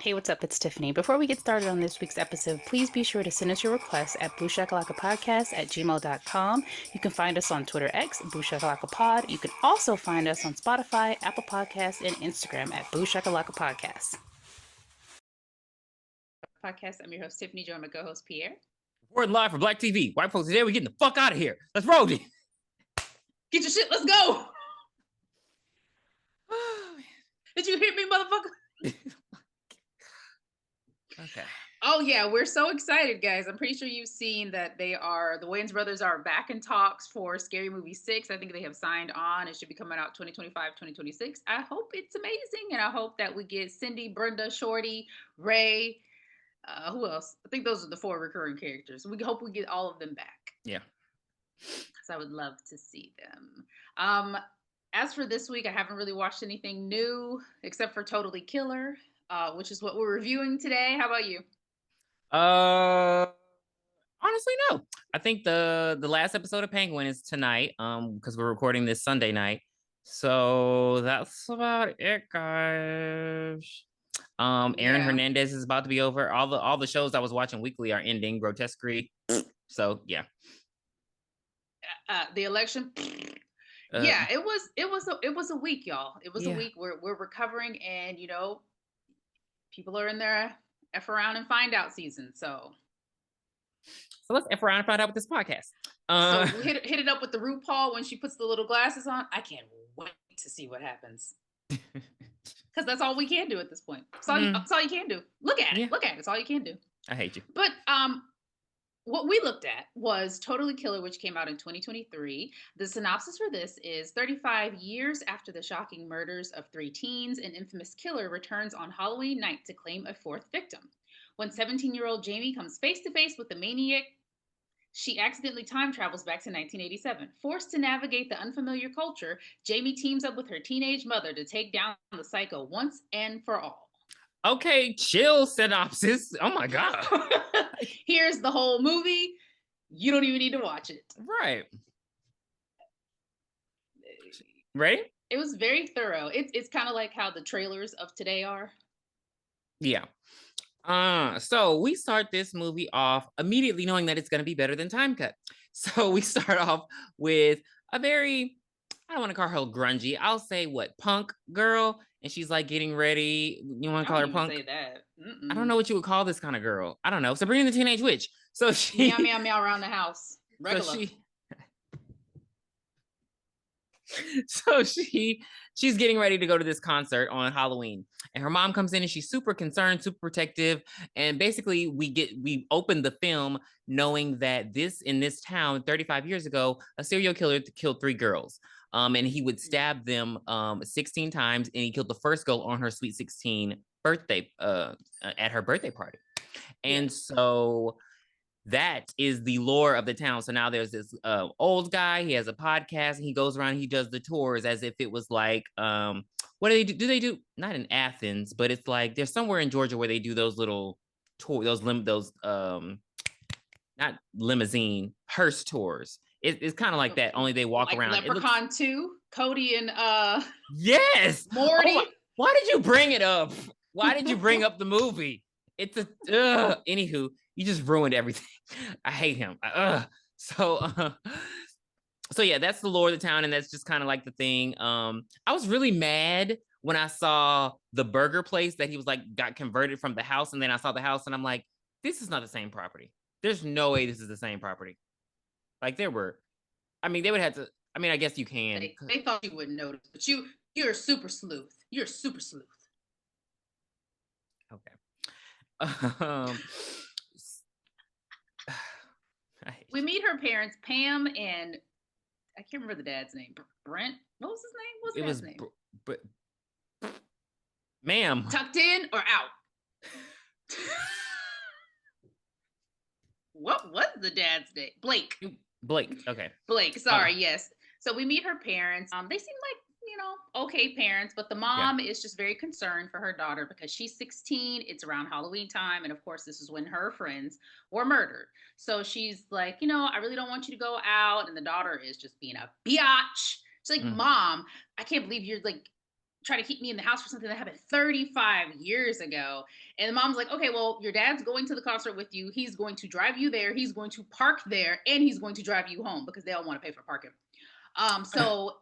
Hey, what's up? It's Tiffany. Before we get started on this week's episode, please be sure to send us your requests at BOOshakalakapodcast at gmail.com. You can find us on Twitter X, BOOshakalakapod. You can also find us on Spotify, Apple Podcasts, and Instagram at BOOshakalakapodcast. Podcast. I'm your host, Tiffany, joined my co-host, Pierre. We're live for Black TV. White folks today, we're getting the fuck out of here. Let's roll it. Get your shit, let's go! Did you hear me, motherfucker? Okay. Oh yeah, we're so excited, guys. I'm pretty sure you've seen that the Wayans brothers are back in talks for Scary Movie 6. I think they have signed on. It should be coming out 2025, 2026. I hope it's amazing, and I hope that we get Cindy, Brenda, Shorty, Ray, who else? I think those are the 4 recurring characters. We hope we get all of them back. Yeah. So I would love to see them. As for this week, I haven't really watched anything new except for Totally Killer, which is what we're reviewing today. How about you? Honestly, no. I think the last episode of Penguin is tonight, because we're recording this Sunday night. So that's about it, guys. Aaron Hernandez is about to be over. All the shows I was watching weekly are ending. Grotesquerie. So yeah. The election. Yeah, it was a week, y'all. It was a week. We're recovering, and people are in their F around and find out season. So let's F around and find out with this podcast. So hit it up with the RuPaul when she puts the little glasses on. I can't wait to see what happens. Because that's all we can do at this point. That's all you can do. Look at it. Yeah. Look at it. It's all you can do. I hate you. But what we looked at was Totally Killer, which came out in 2023. The synopsis for this is 35 years after the shocking murders of 3 teens, an infamous killer returns on Halloween night to claim a 4th victim. When 17-year-old Jamie comes face to face with the maniac, she accidentally time travels back to 1987. Forced to navigate the unfamiliar culture, Jamie teams up with her teenage mother to take down the psycho once and for all. Okay, chill, Synopsis. Oh my God. Here's the whole movie. You don't even need to watch it. Right. Ready? It was very thorough. It's kind of like how the trailers of today are. Yeah. So we start this movie off immediately knowing that it's going to be better than Time Cut. So we start off with a very, I don't want to call her grungy. I'll say punk girl. And she's like getting ready. You want to call her punk? Say that. I don't know what you would call this kind of girl. I don't know. Sabrina the Teenage Witch. So she meow meow meow around the house. Regular. So she's getting ready to go to this concert on Halloween, and her mom comes in and she's super concerned, super protective. And basically we open the film knowing that in this town 35 years ago, a serial killer killed 3 girls. And he would stab them 16 times, and he killed the first girl on her sweet 16 birthday at her birthday party. And so that is the lore of the town. So now there's this old guy. He has a podcast, and he goes around. He does the tours as if it was like, what do they do? Do they do not in Athens, but it's like there's somewhere in Georgia where they do those little tours, those not limousine hearse tours. It's kind of like that. Only they walk around. Leprechaun 2, Cody and yes, Morty. Oh, why did you bring it up? Why did you bring up the movie? It's a anywho. You just ruined everything. I hate him. So yeah, that's the lore of the town, and that's just kind of like the thing. I was really mad when I saw the burger place that he was like got converted from the house, and then I saw the house, and I'm like, this is not the same property. There's no way this is the same property. Like they would have to. I mean, I guess you can. They thought you wouldn't notice, but you're a super sleuth. You're a super sleuth. Okay. We meet her parents, Pam and I can't remember the dad's name. Brent? What was his name? What was his name? Ma'am. Tucked in or out? What was the dad's name? Blake. Okay. Blake. Sorry. Yes. So we meet her parents. They seem like, okay parents, but the mom is just very concerned for her daughter because she's 16. It's around Halloween time. And of course, this is when her friends were murdered. So she's like, I really don't want you to go out. And the daughter is just being a biatch. She's like, Mom, I can't believe you're like try to keep me in the house for something that happened 35 years ago. And the mom's like, okay, well, your dad's going to the concert with you. He's going to drive you there. He's going to park there, and he's going to drive you home because they all want to pay for parking. So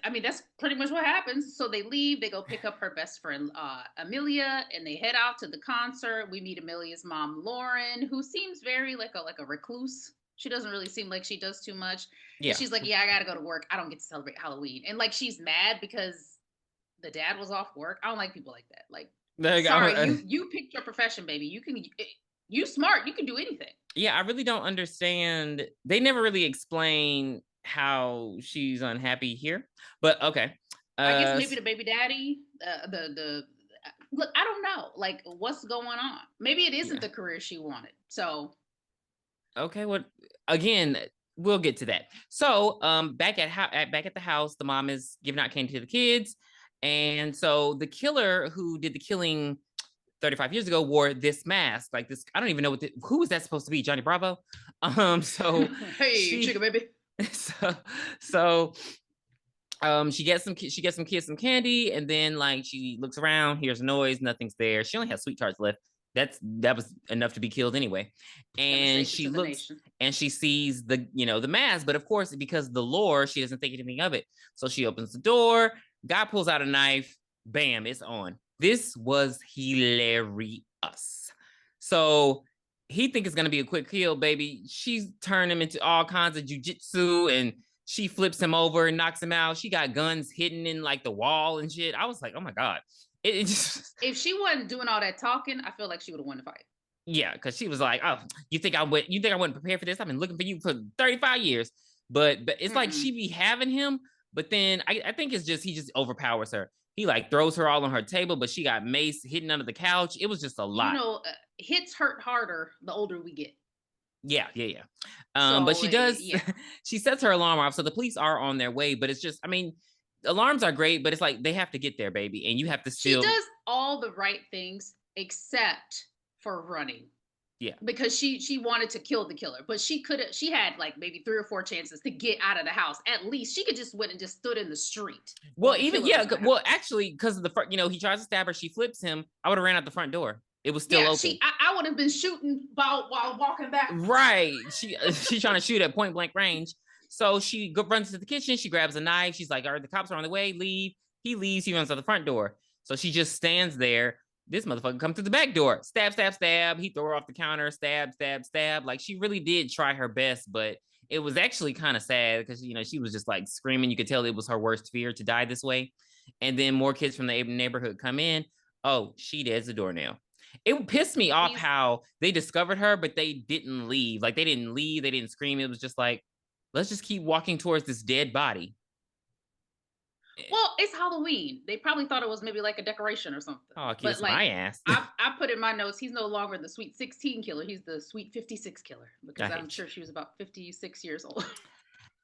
I mean, that's pretty much what happens. So they leave, they go pick up her best friend, Amelia, and they head out to the concert. We meet Amelia's mom, Lauren, who seems very like a recluse. She doesn't really seem like she does too much. Yeah. And she's like, yeah, I gotta go to work. I don't get to celebrate Halloween. And like, she's mad because the dad was off work. I don't like people like that. Like, sorry, you picked your profession, baby. You smart. You can do anything. Yeah, I really don't understand. They never really explain how she's unhappy here, but okay. I guess maybe the baby daddy, look, I don't know, like what's going on. Maybe it isn't the career she wanted. So, okay, well, again, we'll get to that. So, back at the house, the mom is giving out candy to the kids, and so the killer who did the killing 35 years ago wore this mask, like this. I don't even know who was that supposed to be, Johnny Bravo. So hey, chicken baby. So she gets some kids some candy, and then like she looks around, hears a noise, nothing's there. She only has sweet tarts left. That was enough to be killed anyway. And she looks and she sees the mask, but of course, because the lore, she doesn't think anything of it. So she opens the door, guy pulls out a knife, bam, it's on. This was hilarious. So he thinks it's gonna be a quick kill, baby. She's turned him into all kinds of jujitsu, and she flips him over and knocks him out. She got guns hidden in like the wall and shit. I was like, oh my god. It just if she wasn't doing all that talking, I feel like she would have won the fight. Yeah, because she was like, oh, you think I wasn't prepared for this? I've been looking for you for 35 years. But it's like she be having him, but then I think it's just he just overpowers her. He like throws her all on her table, but she got mace hidden under the couch. It was just a lot. Hits hurt harder the older we get. Yeah. But she does. Yeah. She sets her alarm off, so the police are on their way. But it's just, I mean, alarms are great, but it's like they have to get there, baby, and you have to still. She does all the right things except for running. Yeah. Because she wanted to kill the killer, but she had like maybe 3 or 4 chances to get out of the house. At least she could just went and just stood in the street. Well, actually, because of the he tries to stab her, she flips him. I would have ran out the front door. It was still open. I would have been shooting while walking back. Right. She's trying to shoot at point blank range. So she runs to the kitchen. She grabs a knife. She's like, all right, the cops are on the way. Leave. He leaves. He runs to the front door. So she just stands there. This motherfucker comes to the back door. Stab, stab, stab. He threw her off the counter. Stab, stab, stab. Like, she really did try her best, but it was actually kind of sad because, she was just like screaming. You could tell it was her worst fear to die this way. And then more kids from the neighborhood come in. Oh, she dead's the doornail. It pissed me off how they discovered her, but they didn't leave. Like, they didn't leave. They didn't scream. It was just like, let's just keep walking towards this dead body. Well, it's Halloween. They probably thought it was maybe like a decoration or something. Oh, kiss my ass. I put in my notes, he's no longer the sweet 16 killer. He's the sweet 56 killer, because I'm sure she was about 56 years old.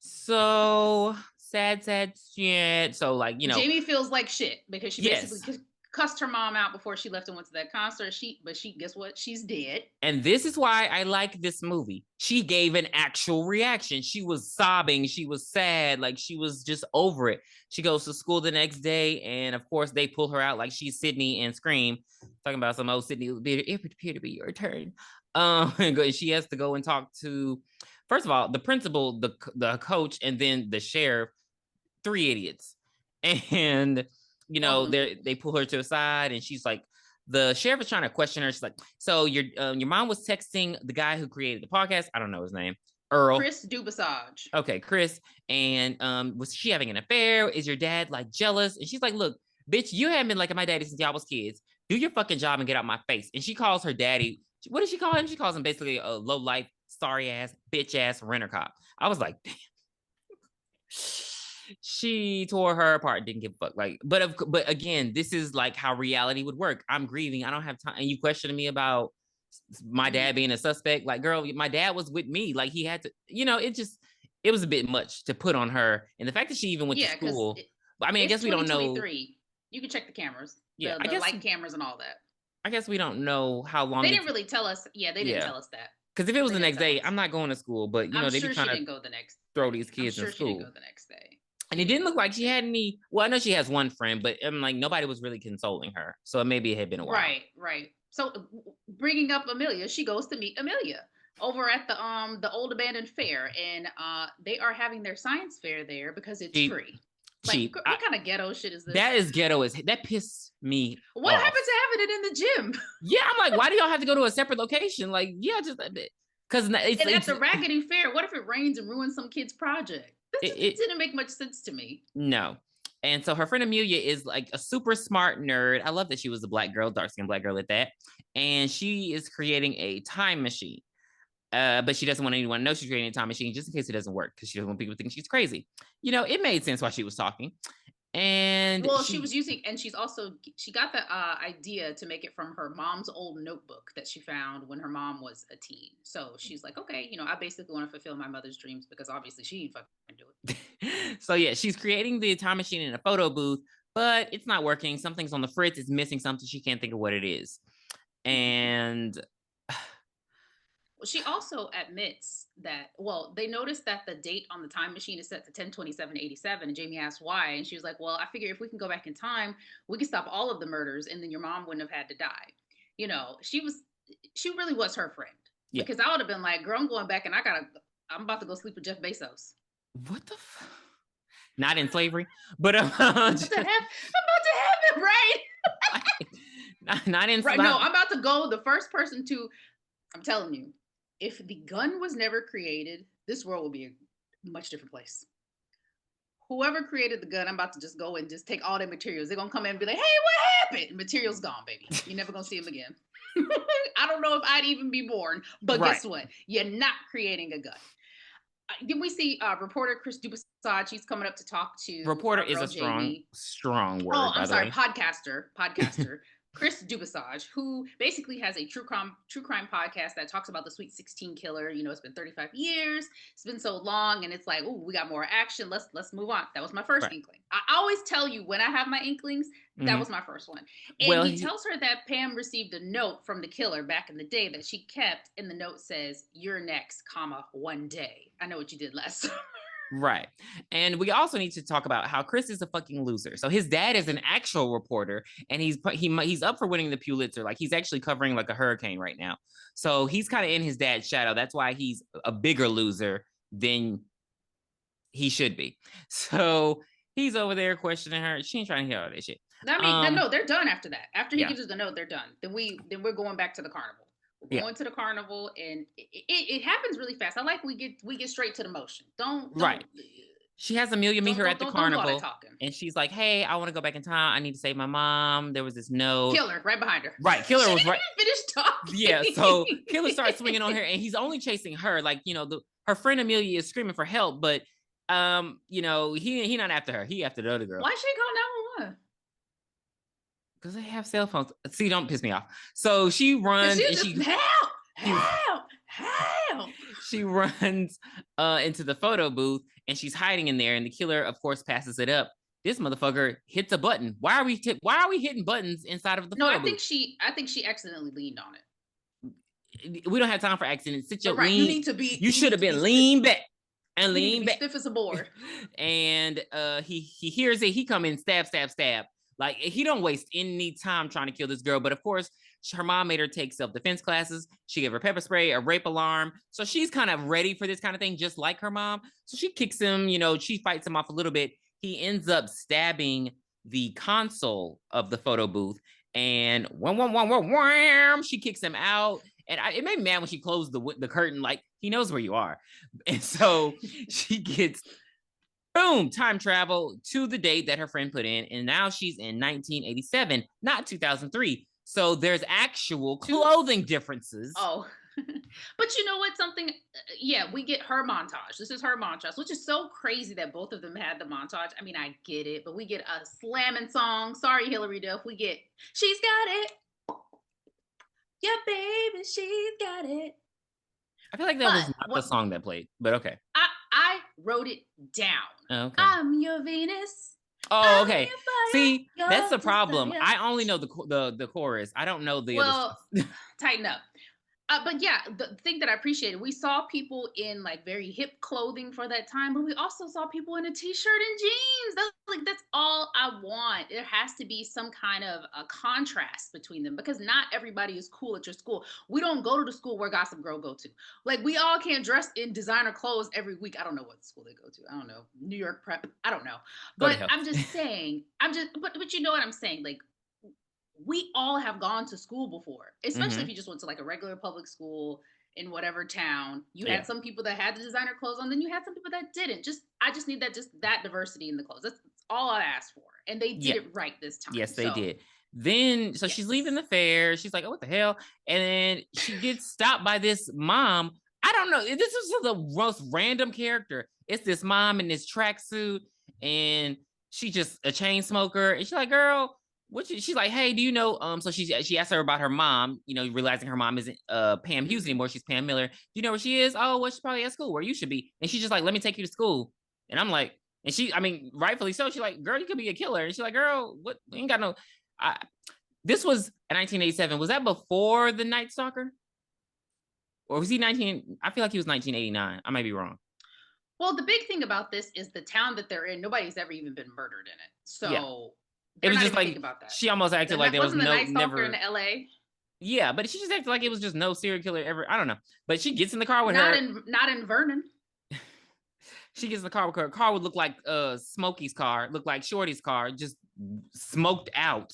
So sad shit. So like, Jamie feels like shit because she basically cussed her mom out before she left and went to that concert. But guess what? She's dead. And this is why I like this movie. She gave an actual reaction. She was sobbing. She was sad. Like, she was just over it. She goes to school the next day, and of course they pull her out like she's Sydney and Scream, talking about some old Sydney. It would appear to be your turn. And she has to go and talk to, first of all, the principal, the coach, and then the sheriff. 3 idiots. And they pull her to the side, and she's like, the sheriff is trying to question her. She's like, so your mom was texting the guy who created the podcast. I don't know his name. Earl. Chris Dubasage. Okay, Chris. And was she having an affair? Is your dad like jealous? And she's like, look, bitch, you haven't been liking my daddy since y'all was kids. Do your fucking job and get out my face. And she calls her daddy. What does she call him? She calls him basically a low life, sorry ass, bitch ass renter cop. I was like, damn. She tore her apart, didn't give a fuck. Like, but again, this is like how reality would work. I'm grieving. I don't have time. And you questioning me about my dad being a suspect. Like, girl, my dad was with me. Like, he had to, it was a bit much to put on her. And the fact that she even went to school. I mean, I guess we don't know. You can check the cameras. Yeah, the light cameras and all that. I guess we don't know how long. They didn't really tell us. Yeah, they didn't tell us that. Because if it was the next day, I'm not going to school. But, they be trying to go the next throw these kids in school. She didn't go the next day. And it didn't look like she had any. Well, I know she has one friend, but I'm like, nobody was really consoling her. So maybe it had been a while. Right. So bringing up Amelia, she goes to meet Amelia over at the old abandoned fair, and they are having their science fair there because it's free. Like, what kind of ghetto shit is this? That is ghetto. That pissed me What off. happened to having it in the gym? Yeah, I'm like, why do y'all have to go to a separate location? Like, yeah, just a bit. Because at the Raggedy Fair, what if it rains and ruins some kid's project? It didn't make much sense to me. No. And so her friend Amelia is like a super smart nerd. I love that she was a black girl, dark-skinned black girl at that. And she is creating a time machine. But she doesn't want anyone to know she's creating a time machine just in case it doesn't work because she doesn't want people to think she's crazy. You know, it made sense while she was talking. And she was using, and she got the idea to make it from her mom's old notebook that she found when her mom was a teen. So she's like, okay, I basically want to fulfill my mother's dreams because obviously she ain't fucking do it. So yeah, she's creating the time machine in a photo booth, but it's not working. Something's on the fritz. It's missing something. She can't think of what it is. And she also admits that, they noticed that the date on the time machine is set to 10/27/87, and Jamie asked why, and she was like, well, I figure if we can go back in time, we can stop all of the murders, and then your mom wouldn't have had to die. She really was her friend. Yeah. Because I would have been like, girl, I'm going back, and I'm about to go sleep with Jeff Bezos. What the fuck? Not in slavery, but I'm about to have it, right? not in right. No, I'm about to go the first person to. I'm telling you, if the gun was never created, this world would be a much different place. Whoever created the gun, I'm about to just go and just take all their materials. They're going to come in and be like, hey, what happened? Material's gone, baby. You're never going to see them again. I don't know if I'd even be born, but guess what? You're not creating a gun. Then we see reporter Chris Dubasage. He's coming up to talk to reporter is a strong word. Oh, I'm sorry, podcaster. Chris Dubasage, who basically has a true crime podcast that talks about the Sweet 16 killer. It's been 35 years. It's been so long, and it's like, oh, we got more action. Let's move on. That was my first inkling. I always tell you when I have my inklings, that was my first one. And he tells her that Pam received a note from the killer back in the day that she kept, and the note says, "You're next, one day. I know what you did last summer." Right. And we also need to talk about how Chris is a fucking loser. So his dad is an actual reporter, and he's up for winning the Pulitzer. Like, he's actually covering like a hurricane right now. So he's kind of in his dad's shadow. That's why he's a bigger loser than he should be. So he's over there questioning her. She ain't trying to hear all that shit. I mean, no, they're done after that. After he gives us the note, they're done. Then we're going back to the carnival. We're going to the carnival, and it happens really fast. I like we get straight to the motion. Don't She has Amelia meet her at the carnival, and she's like, "Hey, I want to go back in time. I need to save my mom. There was this note." Killer right behind her. Right, Killer was right. Finish talking. Yeah, so Killer starts swinging on her, and he's only chasing her. Like, her friend Amelia is screaming for help, but he not after her. He after the other girl. Why should he call 911? Because they have cell phones. See, don't piss me off. So she runs. And help. She runs into the photo booth, and she's hiding in there. And the killer, of course, passes it up. This motherfucker hits a button. Why are we hitting buttons inside of the photo booth? I think she accidentally leaned on it. We don't have time for accidents. You should have been lean back. And lean back. Stiff as a board. And he hears it. He come in, stab. Like, he don't waste any time trying to kill this girl. But of course, her mom made her take self-defense classes. She gave her pepper spray, a rape alarm. So she's kind of ready for this kind of thing, just like her mom. So she kicks him, she fights him off a little bit. He ends up stabbing the console of the photo booth. And wham, she kicks him out. And it made me mad when she closed the curtain, like, he knows where you are. And so she gets... boom, time travel to the date that her friend put in. And now she's in 1987, not 2003. So there's actual clothing differences. Oh, but you know what? We get her montage. This is her montage, which is so crazy that both of them had the montage. I mean, I get it, but we get a slamming song. Sorry, Hilary Duff. We get, she's got it. Yeah, baby, she's got it. I feel like that was not the song that played, but okay. I wrote it down. Okay. I'm your Venus. Oh, okay. See, that's the problem. I only know the chorus. I don't know the other stuff. Tighten up. But yeah, the thing that I appreciated, we saw people in like very hip clothing for that time, but we also saw people in a t-shirt and jeans. That's all I want. There has to be some kind of a contrast between them because not everybody is cool at your school. We don't go to the school where Gossip Girl go to. Like we all can't dress in designer clothes every week. I don't know what school they go to. I don't know. New York Prep. I don't know. Go to But hell. I'm just saying, but you know what I'm saying? Like we all have gone to school before, especially if Hmm. you just went to like a regular public school in whatever town. You had Yeah. some people that had the designer clothes on, then you had some people that didn't. I just need that diversity in the clothes. That's all I asked for. And they did Yeah. it right this time. Yes, they So did. Then, so she's leaving yes. the fair. She's like, "Oh, what the hell?" And then she gets stopped by this mom. I don't know. This is the most random character. It's this mom in this tracksuit, and she just a chain smoker. And she's like, "Girl, what?" She's like, "Hey, do you know?" So she asked her about her mom. You know, realizing her mom isn't Pam Hughes Mm-hmm. anymore. She's Pam Miller. Do you know where she is? Oh, well, she's probably at school where you should be. And she's just like, "Let me take you to school." And I'm like, and she, I mean, rightfully so. She's like, "Girl, you could be a killer." And she's like, "Girl, what? We ain't got no." I, this was 1987. Was that before the Night Stalker, or was he 19? I feel like he was 1989. I might be wrong. Well, the big thing about this is the town that they're in, nobody's ever even been murdered in it. Yeah, So it they're was not just even thinking like about that. she almost acted like there was Wasn't the no Night Stalker in never. LA? Yeah, but she just acted like it was just no serial killer ever. I don't know. But she gets in the car with her. Not in Vernon. She gets in the car with her. Car would look like Smokey's car, look like Shorty's car, just smoked out.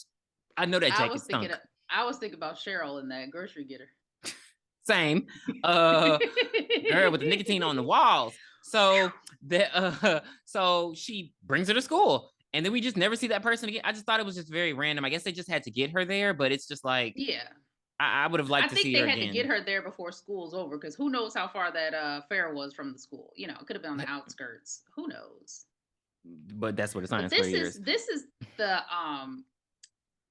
I know that I was jacket thinking stunk. I was thinking about Cheryl in that grocery getter. Same. Uh Girl with the nicotine on the walls. So she brings her to school. And then we just never see that person again. I just thought it was just very random. I guess they just had to get her there, but it's just like Yeah. I would have I liked to think see her they had to get again. her there before school's over because who knows how far that fair was from the school. You know, it could have been on the outskirts. Who knows? But that's what a But science fair is. this is the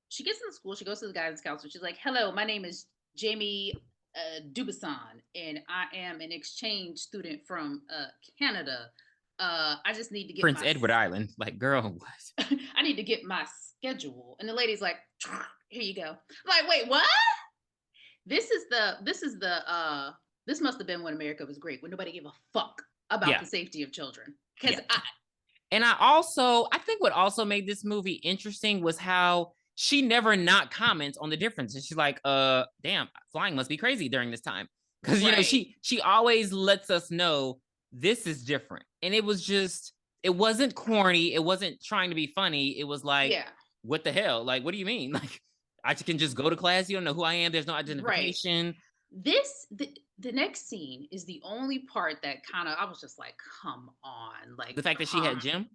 she gets in the school, she goes to the guidance counselor. She's like, "Hello, my name is Jamie Dubasan, and I am an exchange student from Canada. I just need to get Prince my Edward Island. Like, girl, what? I need to get my schedule." And the lady's like, "Here you go." I'm like, "Wait, what?" This must have been when America was great, when nobody gave a fuck about Yeah. the safety of children. Because Yeah. And I think what also made this movie interesting was how she never not comments on the differences. She's like, damn, flying must be crazy during this time. Cause you know, right, she always lets us know this is different. And it was just, it wasn't corny, it wasn't trying to be funny. It was like, yeah, what the hell? Like, what do you mean? Like, I can just go to class, you don't know who I am, there's no right. identification. The next scene is the only part that kind of I was just like, come on, like, The fact that she had Jim.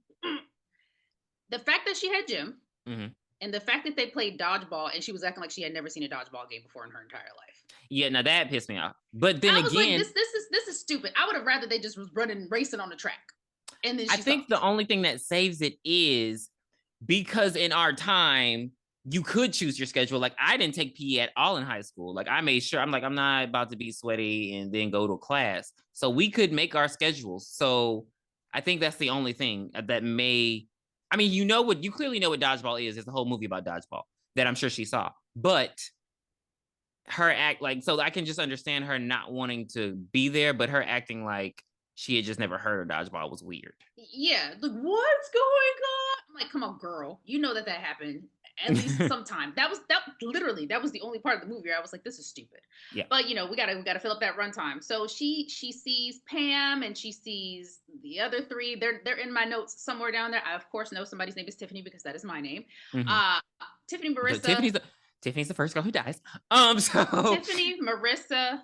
the fact that she had Jim Mm-hmm. and the fact that they played dodgeball and she was acting like she had never seen a dodgeball game before in her entire life. Yeah, now that pissed me off. But then I was like, again, this is stupid. I would have rather they just was running racing on the track, and then I she think the stopped. only thing that saves it is because in our time, you could choose your schedule. Like I didn't take PE at all in high school. Like I made sure I'm like, I'm not about to be sweaty and then go to class. So we could make our schedules. So I think that's the only thing that may, I mean, you clearly know what dodgeball is. There's a whole movie about dodgeball that I'm sure she saw. But her act like, so I can just understand her not wanting to be there, but her acting like she had just never heard of dodgeball was weird. Yeah, like what's going on? I'm like, come on, girl, you know that happened at least sometime. That literally that was the only part of the movie where I was like, this is stupid. Yeah. But you know, we gotta fill up that runtime. So she sees Pam and she sees the other three. They're in my notes somewhere down there. I of course know somebody's name is Tiffany because that is my name. Mm-hmm. Uh Tiffany, But Marissa, Tiffany's the first girl who dies. So Tiffany, Marissa,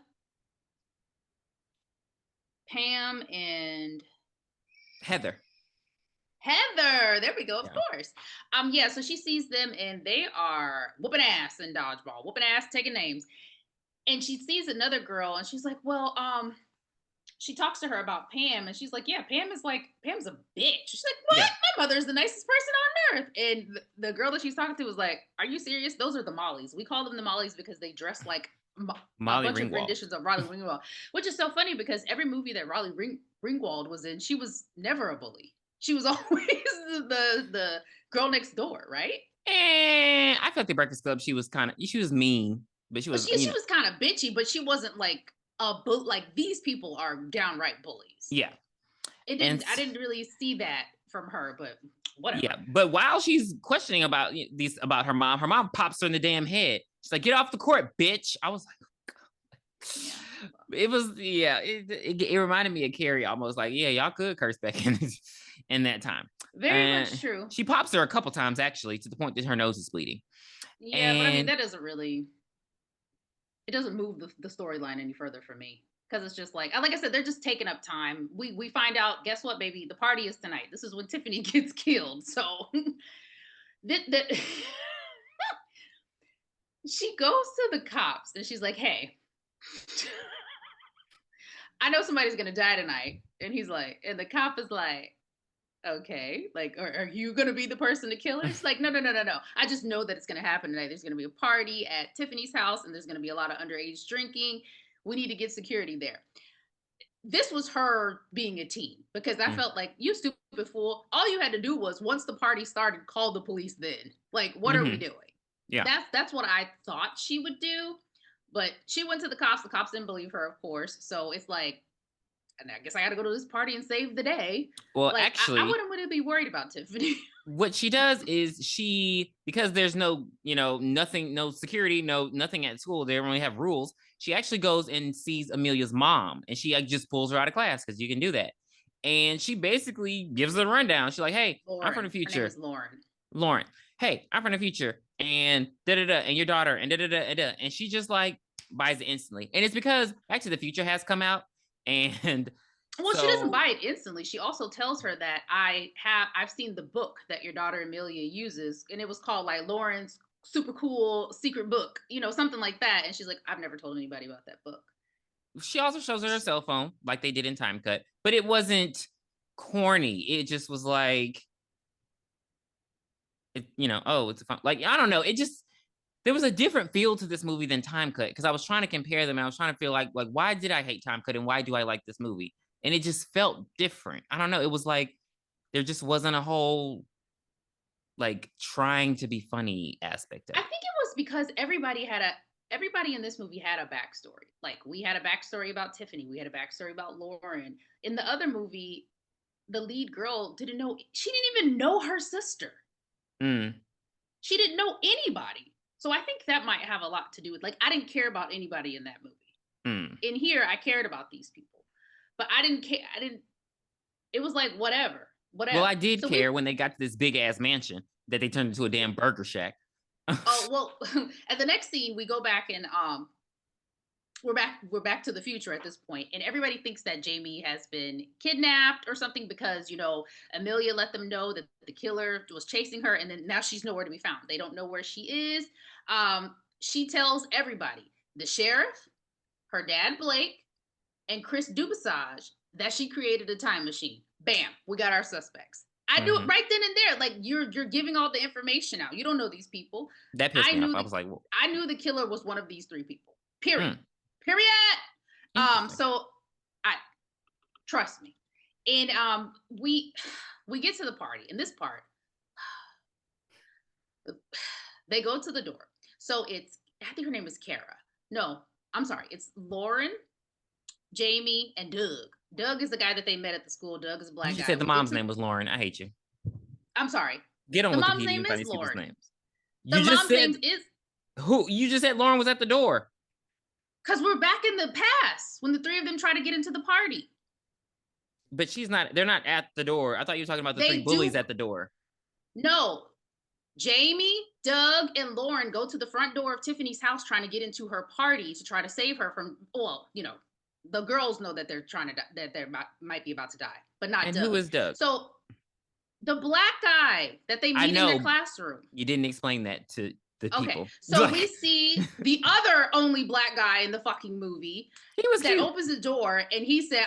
Pam, and Heather. Heather. There we go. Of Yeah. course. Yeah. So she sees them, and they are whooping ass in dodgeball, whooping ass, taking names. And she sees another girl, and she's like, "Well, she talks to her about Pam, and she's like, "Yeah, Pam's a bitch." She's like, "What? Yeah. My mother's the nicest person on earth." And the girl that she's talking to was like, "Are you serious? Those are the Mollies. We call them the Mollies because they dress like a Molly bunch of Ringwald. renditions of Raleigh Ringwald," which is so funny because every movie that Ringwald was in, she was never a bully. She was always the girl next door, right? And I felt the Breakfast Club, she was mean. But she But was, she was kind of bitchy, but she wasn't like like these people are downright bullies. yeah. I didn't really see that from her, but whatever. Yeah, but while she's questioning about her mom pops her in the damn head. She's like, "Get off the court, bitch!" I was like, yeah. It was it reminded me of Carrie almost. Like, yeah, y'all could curse back in that time. Very much And true. she pops her a couple times actually, to the point that her nose is bleeding. Yeah, but I mean And that doesn't really, it doesn't move the storyline any further for me, because it's just like I said, they're just taking up time. We find out, guess what, baby, the party is tonight. This is when Tiffany gets killed. So that she goes to the cops and she's like, hey, I know somebody's gonna die tonight. And he's like, and the cop is like, okay, like, are you gonna be the person to kill her? She's like, no. I just know that it's gonna happen tonight. There's gonna be a party at Tiffany's house, and there's gonna be a lot of underage drinking. We need to get security there. This was her being a teen, because I felt like, you stupid fool. All you had to do was, once the party started, call the police then. Like, what are we doing? Yeah. That's what I thought she would do. But she went to the cops. The cops didn't believe her, of course. So it's like, and I guess I got to go to this party and save the day. Well, like, actually, I wouldn't really be worried about Tiffany. What she does is because there's no, nothing, no security, nothing at school. They don't really have rules. She actually goes and sees Amelia's mom, and she just pulls her out of class, because you can do that. And she basically gives her a rundown. She's like, "Hey, Lauren. I'm from the future." Her name is Lauren. Lauren. "Hey, I'm from the future, and and your daughter, and and she just like buys it instantly. And it's because Back to the Future has come out, and well, she doesn't buy it instantly. She also tells her that I've seen the book that your daughter Amelia uses, and it was called like Lauren's super cool secret book, something like that. And she's like, I've never told anybody about that book. She also shows her cell phone, like they did in Time Cut, but it wasn't corny. It just was like, oh, it's a fun. Like, I don't know. It just, there was a different feel to this movie than Time Cut, because I was trying to compare them. And I was trying to feel like why did I hate Time Cut and why do I like this movie? And it just felt different. I don't know. It was like there just wasn't a whole like trying to be funny aspect of it. I think it was because everybody in this movie had a backstory. Like, we had a backstory about Tiffany. We had a backstory about Lauren. In the other movie, the lead girl she didn't even know her sister. She didn't know anybody. So I think that might have a lot to do with, like, I didn't care about anybody in that movie. In here, I cared about these people. But I didn't care. It was like, whatever. Well, I did care when they got to this big ass mansion that they turned into a damn burger shack. Oh, well, at the next scene, we go back and we're back to the future at this point, and everybody thinks that Jamie has been kidnapped or something, because Amelia let them know that the killer was chasing her, and then now she's nowhere to be found. They don't know where she is. She tells everybody, the sheriff, her dad Blake, and Chris Dubasage, that she created a time machine. Bam, we got our suspects. I knew it right then and there. Like, you're giving all the information out. You don't know these people. That pissed me off. I was like, whoa. I knew the killer was one of these three people. Period. Period. So I trust me. And we get to the party. In this part, they go to the door. So it's, I think her name is Kara. No, I'm sorry. It's Lauren, Jamie, and Doug. Doug is the guy that they met at the school. Doug is a black guy. You said the mom's name was Lauren. I hate you. I'm sorry. Get on the Wikipedia mom's name and is Lauren. Names. The mom's name is who? You just said Lauren was at the door. Because we're back in the past when the three of them try to get into the party. But she's not. They're not at the door. I thought you were talking about the three bullies at the door. No. Jamie, Doug, and Lauren go to the front door of Tiffany's house trying to get into her party to try to save her from, well, the girls know that they're trying to that they might be about to die, but not Doug. And who is Doug? So the black guy that they meet in their classroom. You didn't explain that to the people. So we see the other only black guy in the fucking movie. He was cute. Opens the door and he said,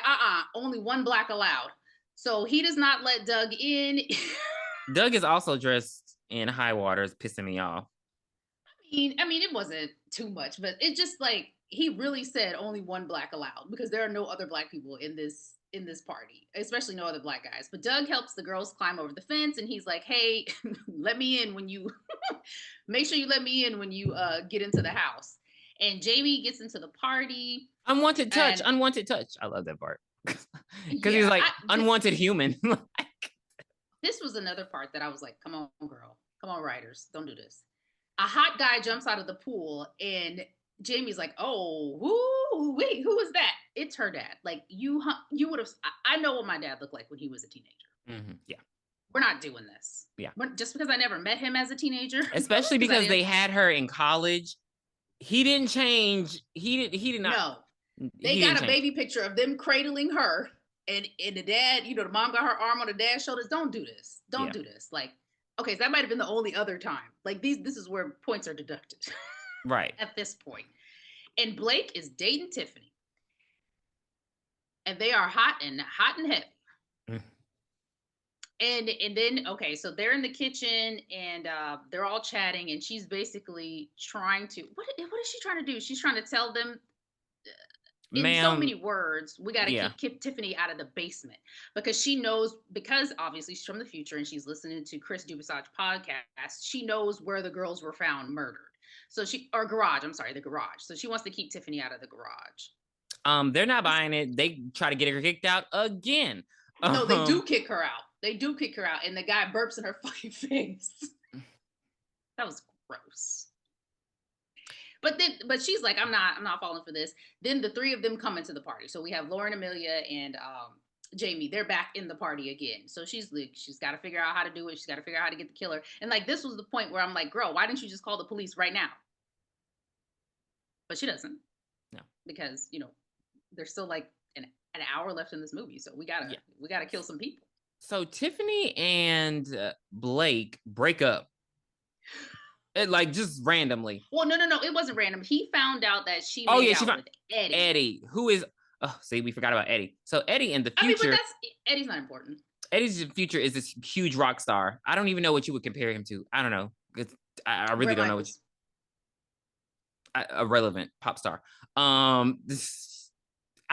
only one black allowed. So he does not let Doug in. Doug is also dressed in high waters, pissing me off. I mean, it wasn't too much, but it just like, he really said only one black allowed, because there are no other black people in this party, especially no other black guys. But Doug helps the girls climb over the fence, and he's like, hey, let me in when you make sure you let me in when you get into the house. And Jamie gets into the party. Unwanted touch, And unwanted touch. I love that part. Because he's yeah, like unwanted human. this was another part that I was like, come on, girl. Come on, writers. Don't do this. A hot guy jumps out of the pool and Jamie's like, oh, wait, who was that? It's her dad. Like you would have. I know what my dad looked like when he was a teenager. Mm-hmm. Yeah, we're not doing this. Yeah, just because I never met him as a teenager, especially because they had her in college. He didn't change. He did not. No, they got a baby picture of them cradling her, and the dad, the mom got her arm on the dad's shoulders. Don't do this. Don't do this. Like, okay, so that might have been the only other time. Like this is where points are deducted. Right. At this point. And Blake is dating Tiffany. And they are hot and heavy. Mm. And then, okay, so they're in the kitchen and they're all chatting and she's basically trying to, what is she trying to do? She's trying to tell them in so many words, we got to keep Tiffany out of the basement because she knows, because obviously she's from the future and she's listening to Chris Dubasage podcast. She knows where the girls were found murdered. So the garage. So she wants to keep Tiffany out of the garage. They're not buying it. They try to get her kicked out again. No, they do kick her out. And the guy burps in her fucking face. That was gross. But she's like, I'm not falling for this. Then the three of them come into the party. So we have Lauren, Amelia, and Jamie. They're back in the party again. So she's got to figure out how to do it. She's got to figure out how to get the killer. And like, this was the point where I'm like, girl, why didn't you just call the police right now? But she doesn't. No. Because, there's still like an hour left in this movie. So we gotta kill some people. So Tiffany and Blake break up. Like just randomly. Well, no, it wasn't random. He found out that she made out with Eddie. Eddie, who is see, we forgot about Eddie. So Eddie in the future. But Eddie's not important. Eddie's future is this huge rock star. I don't even know what you would compare him to. I don't know. I really don't know what a relevant pop star. I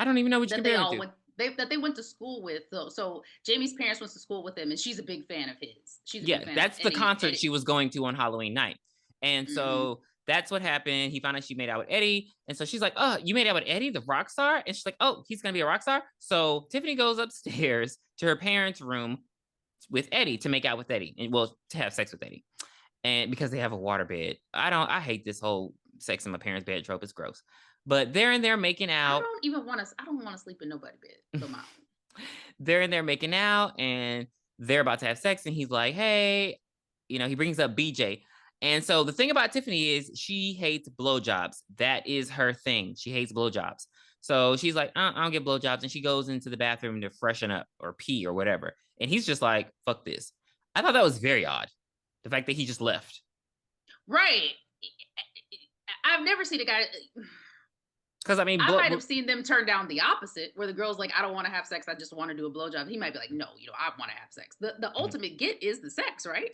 don't even know what you compare him to. That they went to school with. So Jamie's parents went to school with him, and she's a big fan of his. She's a big fan that's the concert she was going to on Halloween night. And so that's what happened. He found out she made out with Eddie. And so she's like, oh, you made out with Eddie, the rock star? And she's like, oh, he's going to be a rock star? So Tiffany goes upstairs to her parents' room with Eddie to make out with Eddie. And to have sex with Eddie. And because they have a waterbed. I hate this whole sex in my parents' bed trope. It's gross. But they're in there making out. I don't want to sleep in nobody's bed. They're in there making out and they're about to have sex. And he's like, hey, he brings up BJ. And so the thing about Tiffany is she hates blowjobs. That is her thing. She hates blowjobs. So she's like, I don't get blowjobs. And she goes into the bathroom to freshen up or pee or whatever. And he's just like, fuck this. I thought that was very odd. The fact that he just left. Right. I've never seen a guy. Because I might have seen them turn down the opposite, where the girl's like, I don't want to have sex. I just want to do a blowjob. He might be like, no, I want to have sex. The ultimate get is the sex, right?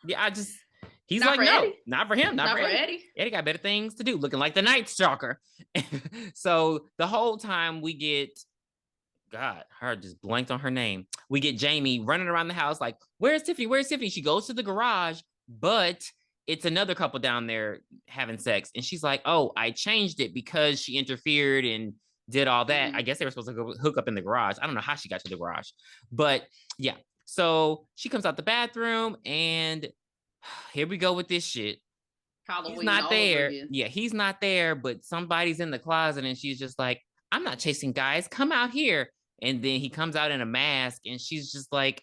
Yeah, he's like, no, Eddie. Not for him. Not for Eddie. Eddie got better things to do, looking like the Night Stalker. So the whole time we get, God, her just blanked on her name. We get Jamie running around the house like, where's Tiffany? Where's Tiffany? She goes to the garage, but it's another couple down there having sex. And she's like, oh, I changed it because she interfered and did all that. I guess they were supposed to go hook up in the garage. I don't know how she got to the garage. But yeah, so she comes out the bathroom and here we go with this shit. Halloween, he's not there. Yeah, he's not there, but somebody's in the closet and she's just like, I'm not chasing guys. Come out here. And then he comes out in a mask and she's just like,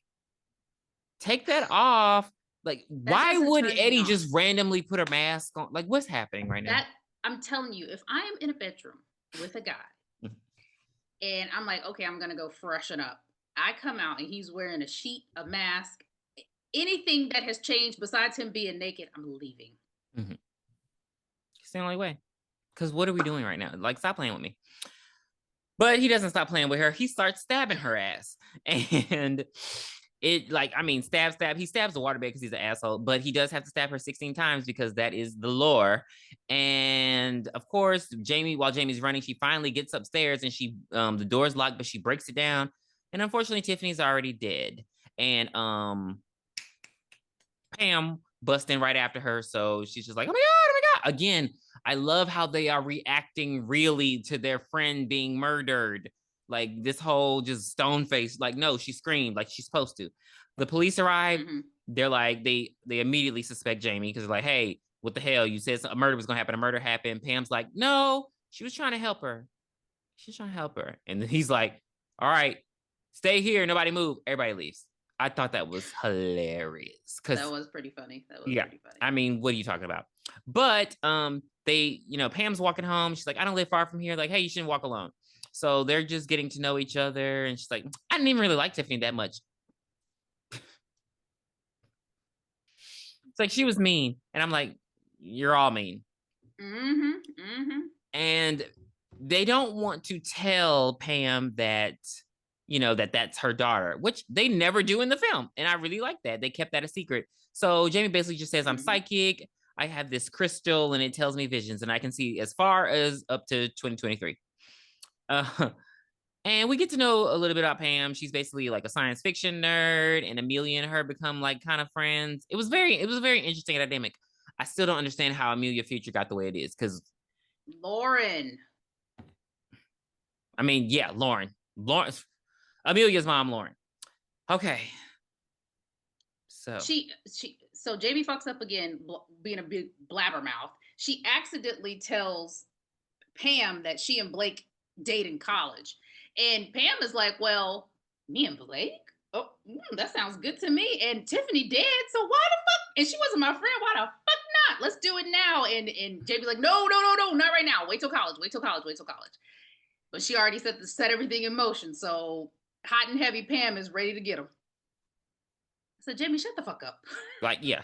take that off. Like, why would Eddie just randomly put a mask on? Like, what's happening right now? I'm telling you, if I am in a bedroom with a guy and I'm like, okay, I'm going to go freshen up. I come out and he's wearing a sheet, a mask, anything that has changed besides him being naked, I'm leaving. It's the only way. Because what are we doing right now? Like, stop playing with me. But he doesn't stop playing with her. He starts stabbing her ass. And stab. He stabs the waterbed because he's an asshole. But he does have to stab her 16 times because that is the lore. And of course, while Jamie's running, she finally gets upstairs and the door's locked, but she breaks it down. And unfortunately, Tiffany's already dead. And Pam busts in right after her. So she's just like, oh my God. Again, I love how they are reacting really to their friend being murdered. Like this whole just stone face. Like, no, she screamed like she's supposed to. The police arrive. Mm-hmm. They're like, they immediately suspect Jamie because they're like, hey, what the hell? You said a murder was gonna happen. A murder happened. Pam's like, no, she was trying to help her. She's trying to help her. And then he's like, all right, stay here. Nobody move. Everybody leaves. I thought that was hilarious. That was pretty funny. That was pretty funny. I mean, what are you talking about? But they, Pam's walking home. She's like, I don't live far from here. Like, hey, you shouldn't walk alone. So they're just getting to know each other. And she's like, I didn't even really like Tiffany that much. It's like she was mean. And I'm like, you're all mean. Mm-hmm. Mm-hmm. And they don't want to tell Pam that, that that's her daughter, which they never do in the film. And I really like that. They kept that a secret. So Jamie basically just says, I'm psychic. I have this crystal and it tells me visions and I can see as far as up to 2023. And we get to know a little bit about Pam. She's basically like a science fiction nerd, and Amelia and her become like kind of friends. It was a very interesting dynamic. I still don't understand how Amelia Future got the way it is because Lauren. I mean, yeah, Lauren. Amelia's mom, Lauren. Okay. So so Jamie fucks up again, being a big blabbermouth. She accidentally tells Pam that she and Blake date in college. And Pam is like, well, me and Blake? Oh, that sounds good to me. And Tiffany dead, so why the fuck? And she wasn't my friend. Why the fuck not? Let's do it now. And Jamie's like, no, not right now. Wait till college. But she already set everything in motion. So hot and heavy Pam is ready to get him. So Jamie, shut the fuck up. Like, yeah,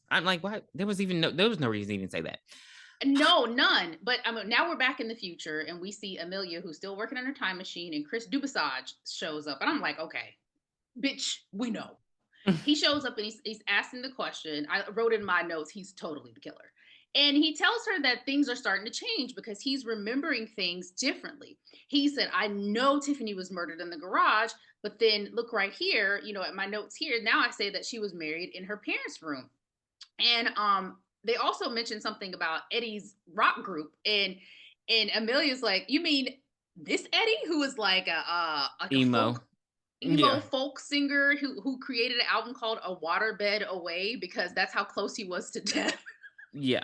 I'm like, what? There was no reason to even say that. No, none. But now we're back in the future and we see Amelia, who's still working on her time machine, and Chris Dubasage shows up. And I'm like, okay, bitch, we know. He shows up and he's asking the question. I wrote in my notes, he's totally the killer. And he tells her that things are starting to change because he's remembering things differently. He said, I know Tiffany was murdered in the garage, but then look right here, at my notes here, now I say that she was married in her parents' room. And they also mentioned something about Eddie's rock group. And Amelia's like, you mean this Eddie, who is like a emo folk singer who created an album called A Waterbed Away because that's how close he was to death. Yeah.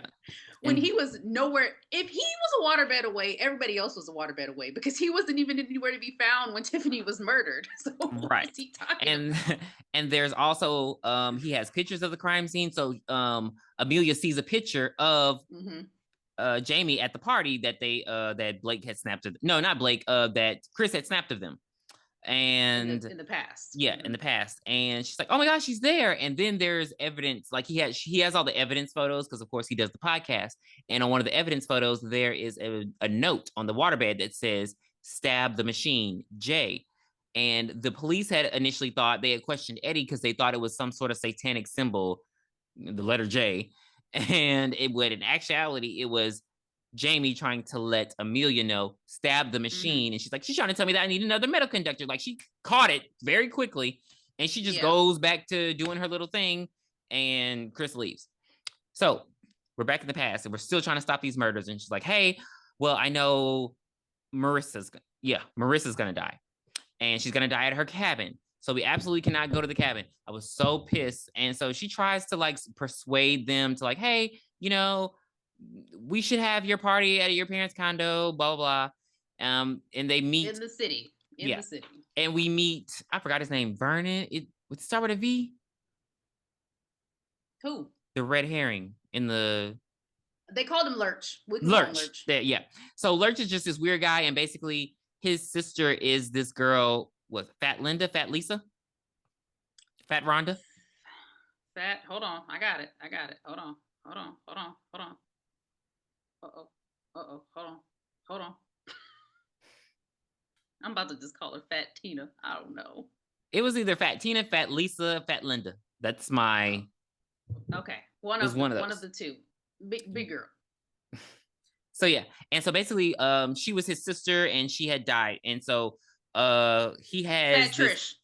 When he was nowhere, if he was a waterbed away, everybody else was a waterbed away because he wasn't even anywhere to be found when Tiffany was murdered. So right. And there's also he has pictures of the crime scene. So Amelia sees a picture of Jamie at the party that that Blake had snapped of. No, not Blake. That Chris had snapped of them. And in the past, in the past, and she's like, oh my gosh, she's there. And then there's evidence, like he has all the evidence photos because of course he does the podcast, and on one of the evidence photos there is a note on the waterbed that says stab the machine J. And the police had initially thought, they had questioned Eddie because they thought it was some sort of satanic symbol, the letter J, and in actuality it was Jamie trying to let Amelia know, stab the machine. And she's like, she's trying to tell me that I need another metal conductor. Like, she caught it very quickly and she just goes back to doing her little thing, and Chris leaves. So we're back in the past and we're still trying to stop these murders. And she's like, hey, well, I know Marissa's gonna die, and she's gonna die at her cabin. So we absolutely cannot go to the cabin. I was so pissed. And so she tries to like persuade them to like, hey, we should have your party at your parents' condo, blah, blah, blah. And they meet in the city. The city. And we meet, I forgot his name, Vernon. It would start with a V. Who? The red herring in the. They called him Lurch. We Lurch. Yeah. So Lurch is just this weird guy, and basically his sister is this girl, Fat Linda, Fat Lisa, Fat Rhonda. Hold on. I got it. Hold on. Hold on. I'm about to just call her Fat Tina. I don't know. It was either Fat Tina, Fat Lisa, Fat Linda. That's my. Okay. One of the two. Big girl. So yeah. And so basically, she was his sister and she had died. And so he has Fat Trish.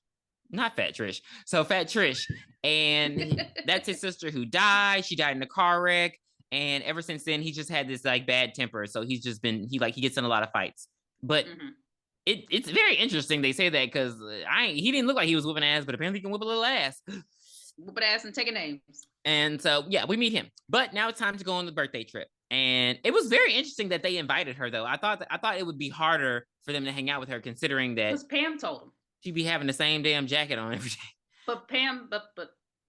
Not Fat Trish. So Fat Trish. And that's his sister who died. She died in a car wreck. And ever since then, he just had this like bad temper. So he gets in a lot of fights. But it's very interesting they say that because he didn't look like he was whooping ass, but apparently he can whip a little ass. Whooping ass and taking names. And so, yeah, we meet him. But now it's time to go on the birthday trip. And it was very interesting that they invited her, though. I thought it would be harder for them to hang out with her, considering that because Pam told them she'd be having the same damn jacket on every day. But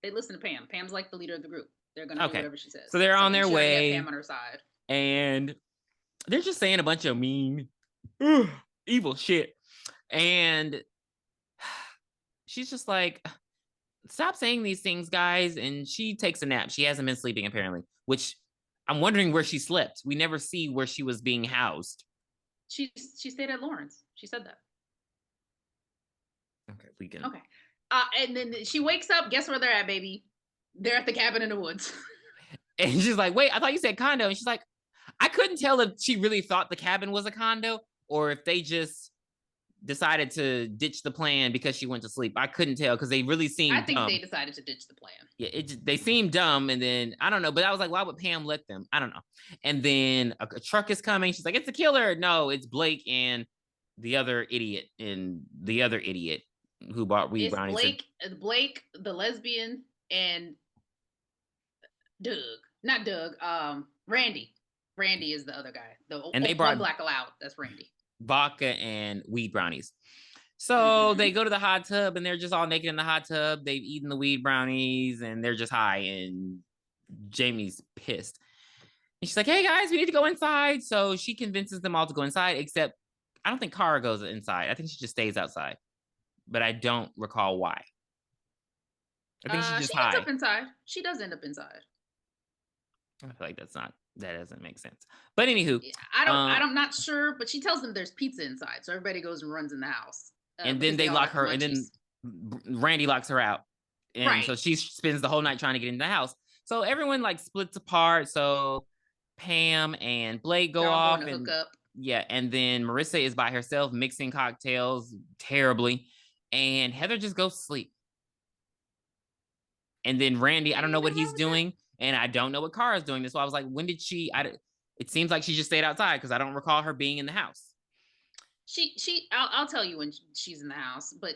they listen to Pam. Pam's like the leader of the group. They're gonna do whatever she says. So they're on their way. Pam on her side, and they're just saying a bunch of mean, evil shit. And she's just like, stop saying these things, guys. And she takes a nap. She hasn't been sleeping, apparently, which I'm wondering where she slept. We never see where she was being housed. She stayed at Lawrence. She said that. Okay, we can. Okay. And then she wakes up. Guess where they're at, baby? They're at the cabin in the woods. And she's like, wait, I thought you said condo. And she's like, I couldn't tell if she really thought the cabin was a condo or if they just decided to ditch the plan because she went to sleep. I couldn't tell because they really seemed I think dumb. they decided to ditch the plan. Yeah, they seemed dumb. And then, I don't know, but I was like, why would Pam let them? I don't know. And then a truck is coming. She's like, it's a killer. No, it's Blake and the other idiot who bought weed brownies. Blake, the lesbian, and Doug. Not Doug. Randy. Randy is the other guy. And they brought black allowed. That's Randy. Vodka and weed brownies. So they go to the hot tub and they're just all naked in the hot tub. They've eaten the weed brownies and they're just high. And Jamie's pissed. And she's like, hey guys, we need to go inside. So she convinces them all to go inside, except I don't think Kara goes inside. I think she just stays outside. But I don't recall why. I think she's just high. Ends up inside. She does end up inside. I feel like that doesn't make sense. But anywho, yeah, I'm not sure, but she tells them there's pizza inside, so everybody goes and runs in the house. And then they lock her, and then Randy locks her out, and so she spends the whole night trying to get into the house. So everyone like splits apart. So Pam and Blake go off and hook up. Yeah, and then Marissa is by herself mixing cocktails terribly, and Heather just goes to sleep. And then Randy, I don't know what he's doing. And I don't know what Kara's doing this. So I was like, when did she? It seems like she just stayed outside because I don't recall her being in the house. I'll tell you when she's in the house, but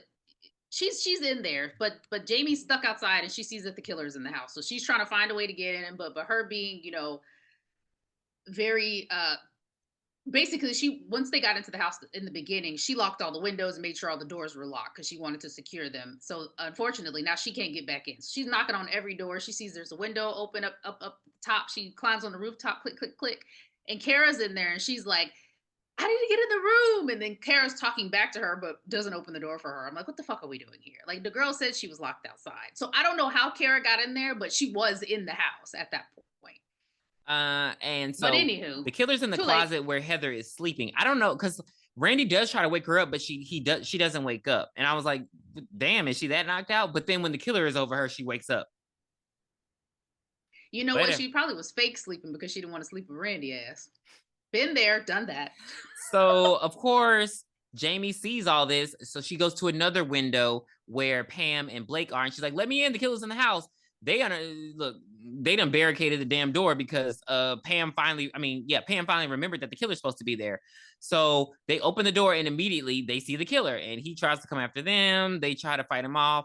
she's in there. But Jamie's stuck outside and she sees that the killer's in the house. So she's trying to find a way to get in. But her being, very basically once they got into the house in the beginning, she locked all the windows and made sure all the doors were locked because she wanted to secure them. So unfortunately now she can't get back in. So she's knocking on every door. She sees there's a window open up top. She climbs on the rooftop, click, click, click. And Kara's in there and she's like, I need to get in the room. And then Kara's talking back to her, but doesn't open the door for her. I'm like, what the fuck are we doing here? Like the girl said she was locked outside. So I don't know how Kara got in there, but she was in the house at that point. And so but anywho, the killer's in the closet where Heather is sleeping. I don't know, because Randy does try to wake her up, but she doesn't wake up. And I was like, damn, is she that knocked out? But then when the killer is over her, she wakes up. You know what? She probably was fake sleeping because she didn't want to sleep with Randy ass. Been there, done that. So of course, Jamie sees all this. So she goes to another window where Pam and Blake are, and she's like, let me in, the killer's in the house. They done barricaded the damn door because Pam finally remembered that the killer's supposed to be there. So they open the door and immediately they see the killer and he tries to come after them. They try to fight him off.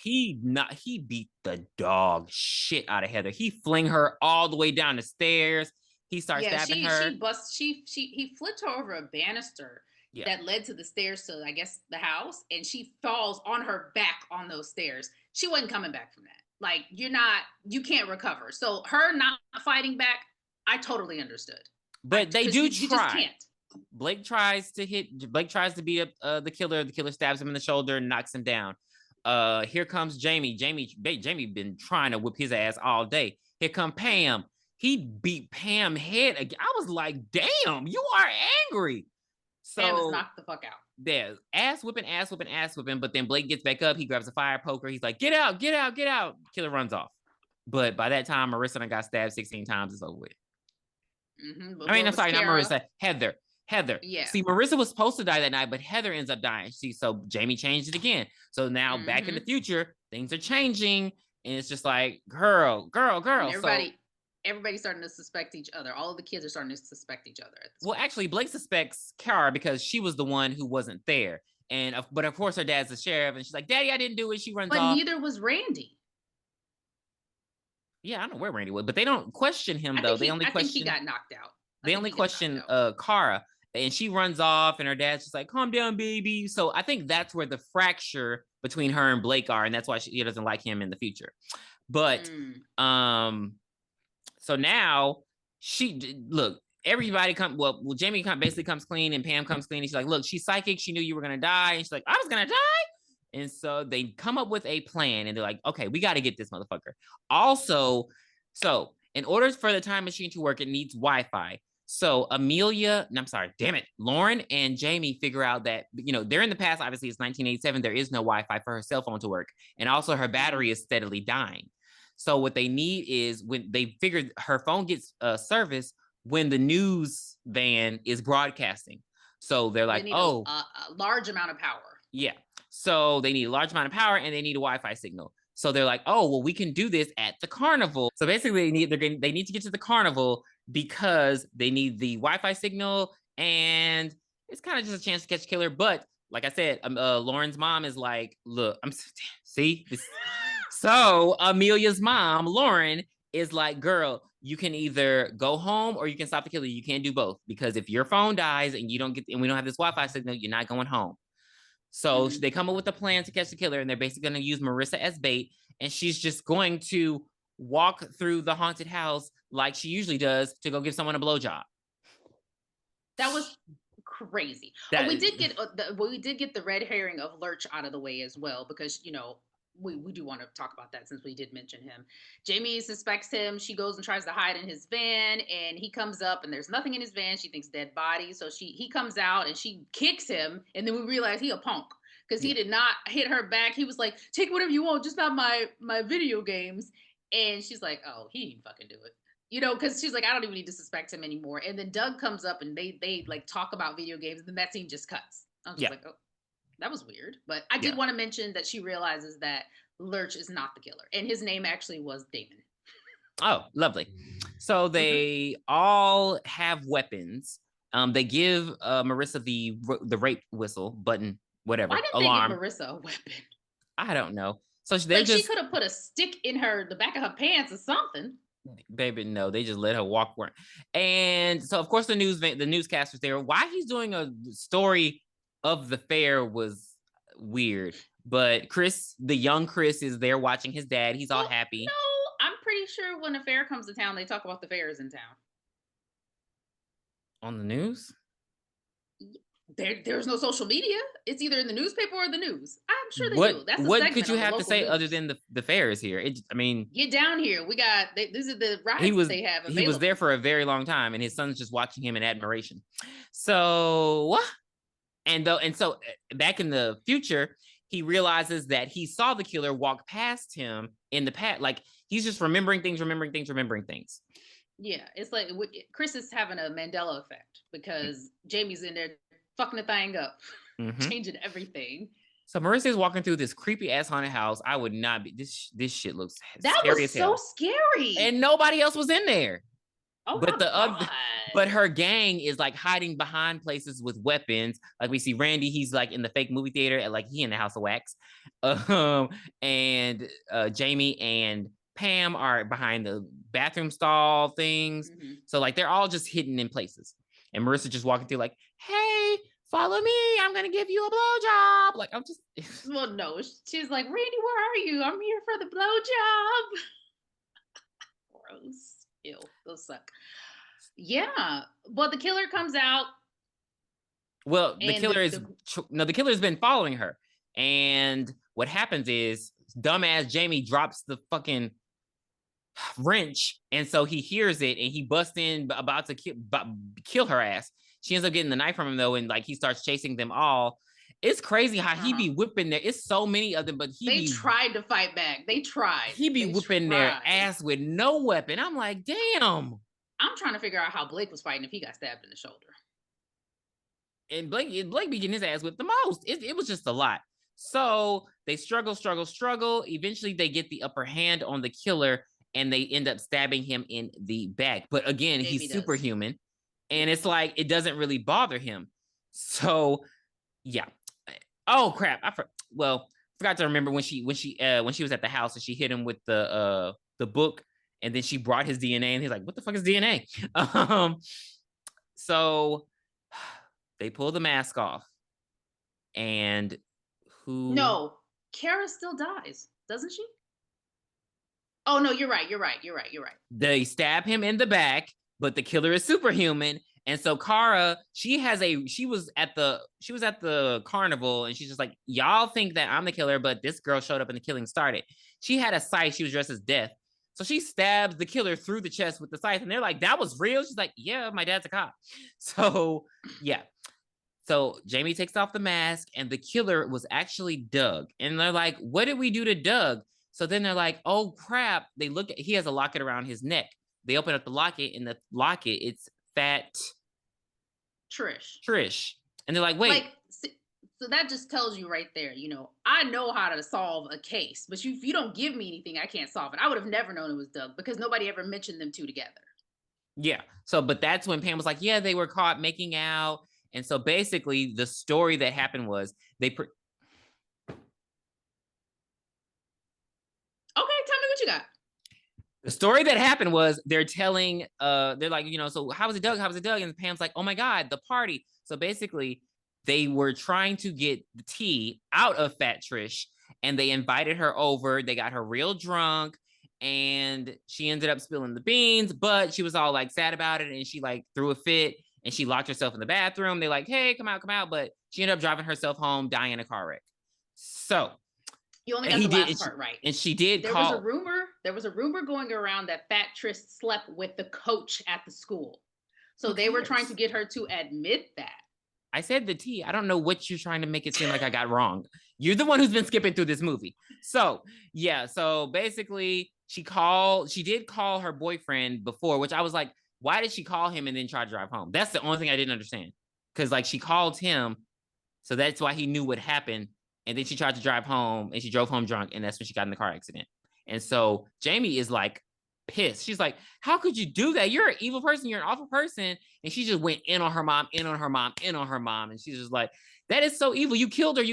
He beat the dog shit out of Heather. He fling her all the way down the stairs. He starts stabbing her. He flipped her over a banister that led to the stairs to, I guess, the house, and she falls on her back on those stairs. She wasn't coming back from that. Like, you can't recover. So her not fighting back, I totally understood. But they do try. You just can't. Blake tries to beat up the killer. The killer stabs him in the shoulder and knocks him down. Here comes Jamie. Jamie been trying to whip his ass all day. Here come Pam. He beat Pam head again. I was like, damn, you are angry. So Pam is knocked the fuck out. There's ass whipping. But then Blake gets back up. He grabs a fire poker. He's like, get out. Killer runs off. But by that time, Marissa got stabbed 16 times. It's over with. I mean, I'm sorry, not Marissa. Heather. Yeah. See, Marissa was supposed to die that night, but Heather ends up dying. See, so Jamie changed it again. So now back in the future, things are changing. And it's just like, girl. Everybody, everybody's starting to suspect each other. All of the kids are starting to suspect each other at this Well, point. actually, Blake suspects Kara because she was the one who wasn't there. But of course her dad's the sheriff, and she's like, "Daddy, I didn't do it." She runs But off. neither was Randy. Yeah, I don't know where Randy was, but they don't question him though. I think he got knocked out. They only question Kara, and she runs off, and her dad's just like, "Calm down, baby." So I think that's where the fracture between her and Blake are, and that's why she doesn't like him in the future. But so now look, everybody Jamie basically comes clean, and Pam comes clean, and she's like, "Look, she's psychic. She knew you were gonna die," and she's like, "I was gonna die." And so they come up with a plan, and they're like, "Okay, we got to get this motherfucker." Also, so in order for the time machine to work, it needs Wi-Fi. So Lauren and Jamie figure out that, they're in the past. Obviously, it's 1987. There is no Wi-Fi for her cell phone to work, and also her battery is steadily dying. So what they need is, when they figured her phone gets service when the news van is broadcasting. So they're like, a large amount of power. Yeah. So they need a large amount of power, and they need a Wi-Fi signal. So they're like, "Oh, well, we can do this at the carnival." So basically, they need to get to the carnival because they need the Wi-Fi signal, and it's kind of just a chance to catch killer. But like I said, Lauren's mom is like, "Look, see." So Amelia's mom, Lauren, is like, "Girl, you can either go home or you can stop the killer. You can't do both, because if your phone dies and we don't have this Wi-Fi signal, you're not going home." So they come up with a plan to catch the killer, and they're basically going to use Marissa as bait, and she's just going to walk through the haunted house like she usually does to go give someone a blowjob. That was crazy. We did get the red herring of Lurch out of the way as well, because we do want to talk about that since we did mention him. Jamie suspects him. She goes and tries to hide in his van, and he comes up and there's nothing in his van. She thinks dead body. So he comes out and she kicks him, and then we realize he a punk because he did not hit her back. He was like, "Take whatever you want, just not my video games." And she's like, "Oh, he didn't fucking do it." Because she's like, "I don't even need to suspect him anymore." And then Doug comes up and they like talk about video games, and then that scene just cuts. I was just like, "Oh, that was weird." But I did want to mention that she realizes that Lurch is not the killer, and his name actually was Damon. Oh, lovely. So they all have weapons. They give Marissa the rape whistle button, whatever. Why didn't alarm. they give Marissa a weapon? I don't know. So she could have put a stick in the back of her pants or something. Baby, no, they just let her walk. And so, of course, the newscaster's there. Why he's doing a story of the fair was weird. But the young Chris, is there watching his dad. He's all happy. No, I'm pretty sure when a fair comes to town, they talk about the fairs in town. On the news? There's no social media. It's either in the newspaper or the news. I'm sure they do. That's what could you have to say news other than the fairs here? Get down here. We got these are the rides they have available. He was there for a very long time, and his son's just watching him in admiration. So, so back in the future, he realizes that he saw the killer walk past him in the past. Like, he's just remembering things. Yeah, it's like Chris is having a Mandela effect because Jamie's in there fucking the thing up, changing everything. So Marissa's walking through this creepy ass haunted house. I would not be. This shit looks that scary was as hell. So scary, and nobody else was in there. Oh, but her gang is like hiding behind places with weapons. Like, we see Randy, he's like in the fake movie theater, like he in the House of Wax. And Jamie and Pam are behind the bathroom stall things. So like they're all just hidden in places. And Marissa just walking through like, "Hey, follow me. I'm going to give you a blowjob." Like, I'm just. Well, no, she's like, "Randy, where are you? I'm here for the blowjob." Gross. Ew, those suck. Yeah. Well, the killer comes out. Well, the killer's been following her. And what happens is dumbass Jamie drops the fucking wrench, and so he hears it, and he busts in about to kill her ass. She ends up getting the knife from him though, and like he starts chasing them all. It's crazy how he be whipping there. It's so many of them, but they tried to fight back. They tried. He be whipping their ass with no weapon. I'm like, damn. I'm trying to figure out how Blake was fighting if he got stabbed in the shoulder. And Blake be getting his ass whipped the most. It was just a lot. So they struggle. Eventually they get the upper hand on the killer, and they end up stabbing him in the back. But again, Jamie he's does. superhuman, and it's like it doesn't really bother him. So yeah. Oh crap! Forgot to remember when she was at the house and she hit him with the book, and then she brought his DNA, and he's like, "What the fuck is DNA?" So they pull the mask off, and who? No, Kara still dies, doesn't she? Oh no, you're right. They stab him in the back, but the killer is superhuman. And so Kara, she was at the carnival, and she's just like, y'all think that I'm the killer, but this girl showed up and the killing started. She had a scythe. She was dressed as Death. So she stabs the killer through the chest with the scythe, and they're like, that was real. She's like, yeah, my dad's a cop. So yeah. So Jamie takes off the mask, and the killer was actually Doug. And they're like, what did we do to Doug? So then they're like, oh crap. He has a locket around his neck. They open up the locket, and the locket, it's fat Trish. And they're like, wait. Like, so that just tells you right there, I know how to solve a case, but if you don't give me anything, I can't solve it. I would have never known it was Doug because nobody ever mentioned them two together. Yeah. So, but that's when Pam was like, yeah, they were caught making out. And so basically the story that happened was okay, tell me what you got. The story that happened was they're telling, they're like, so how was it Doug? How was it Doug? And Pam's like, oh my God, the party. So basically they were trying to get the tea out of Fat Trish, and they invited her over. They got her real drunk, and she ended up spilling the beans, but she was all like sad about it. And she like threw a fit, and she locked herself in the bathroom. They're like, hey, come out. But she ended up driving herself home, dying in a car wreck. So you only got the last part right. And she did There was a rumor going around that Fat Trish slept with the coach at the school. So they were trying to get her to admit that. I said the tea. I don't know what you're trying to make it seem like I got wrong. You're the one who's been skipping through this movie. So yeah. So basically she did call her boyfriend before, which I was like, why did she call him and then try to drive home? That's the only thing I didn't understand. Cause like she called him. So that's why he knew what happened. And then she tried to drive home, and she drove home drunk. And that's when she got in the car accident. And so Jamie is like pissed. She's like, how could you do that? You're an evil person. You're an awful person. And she just went in on her mom. And she's just like, that is so evil. You killed her.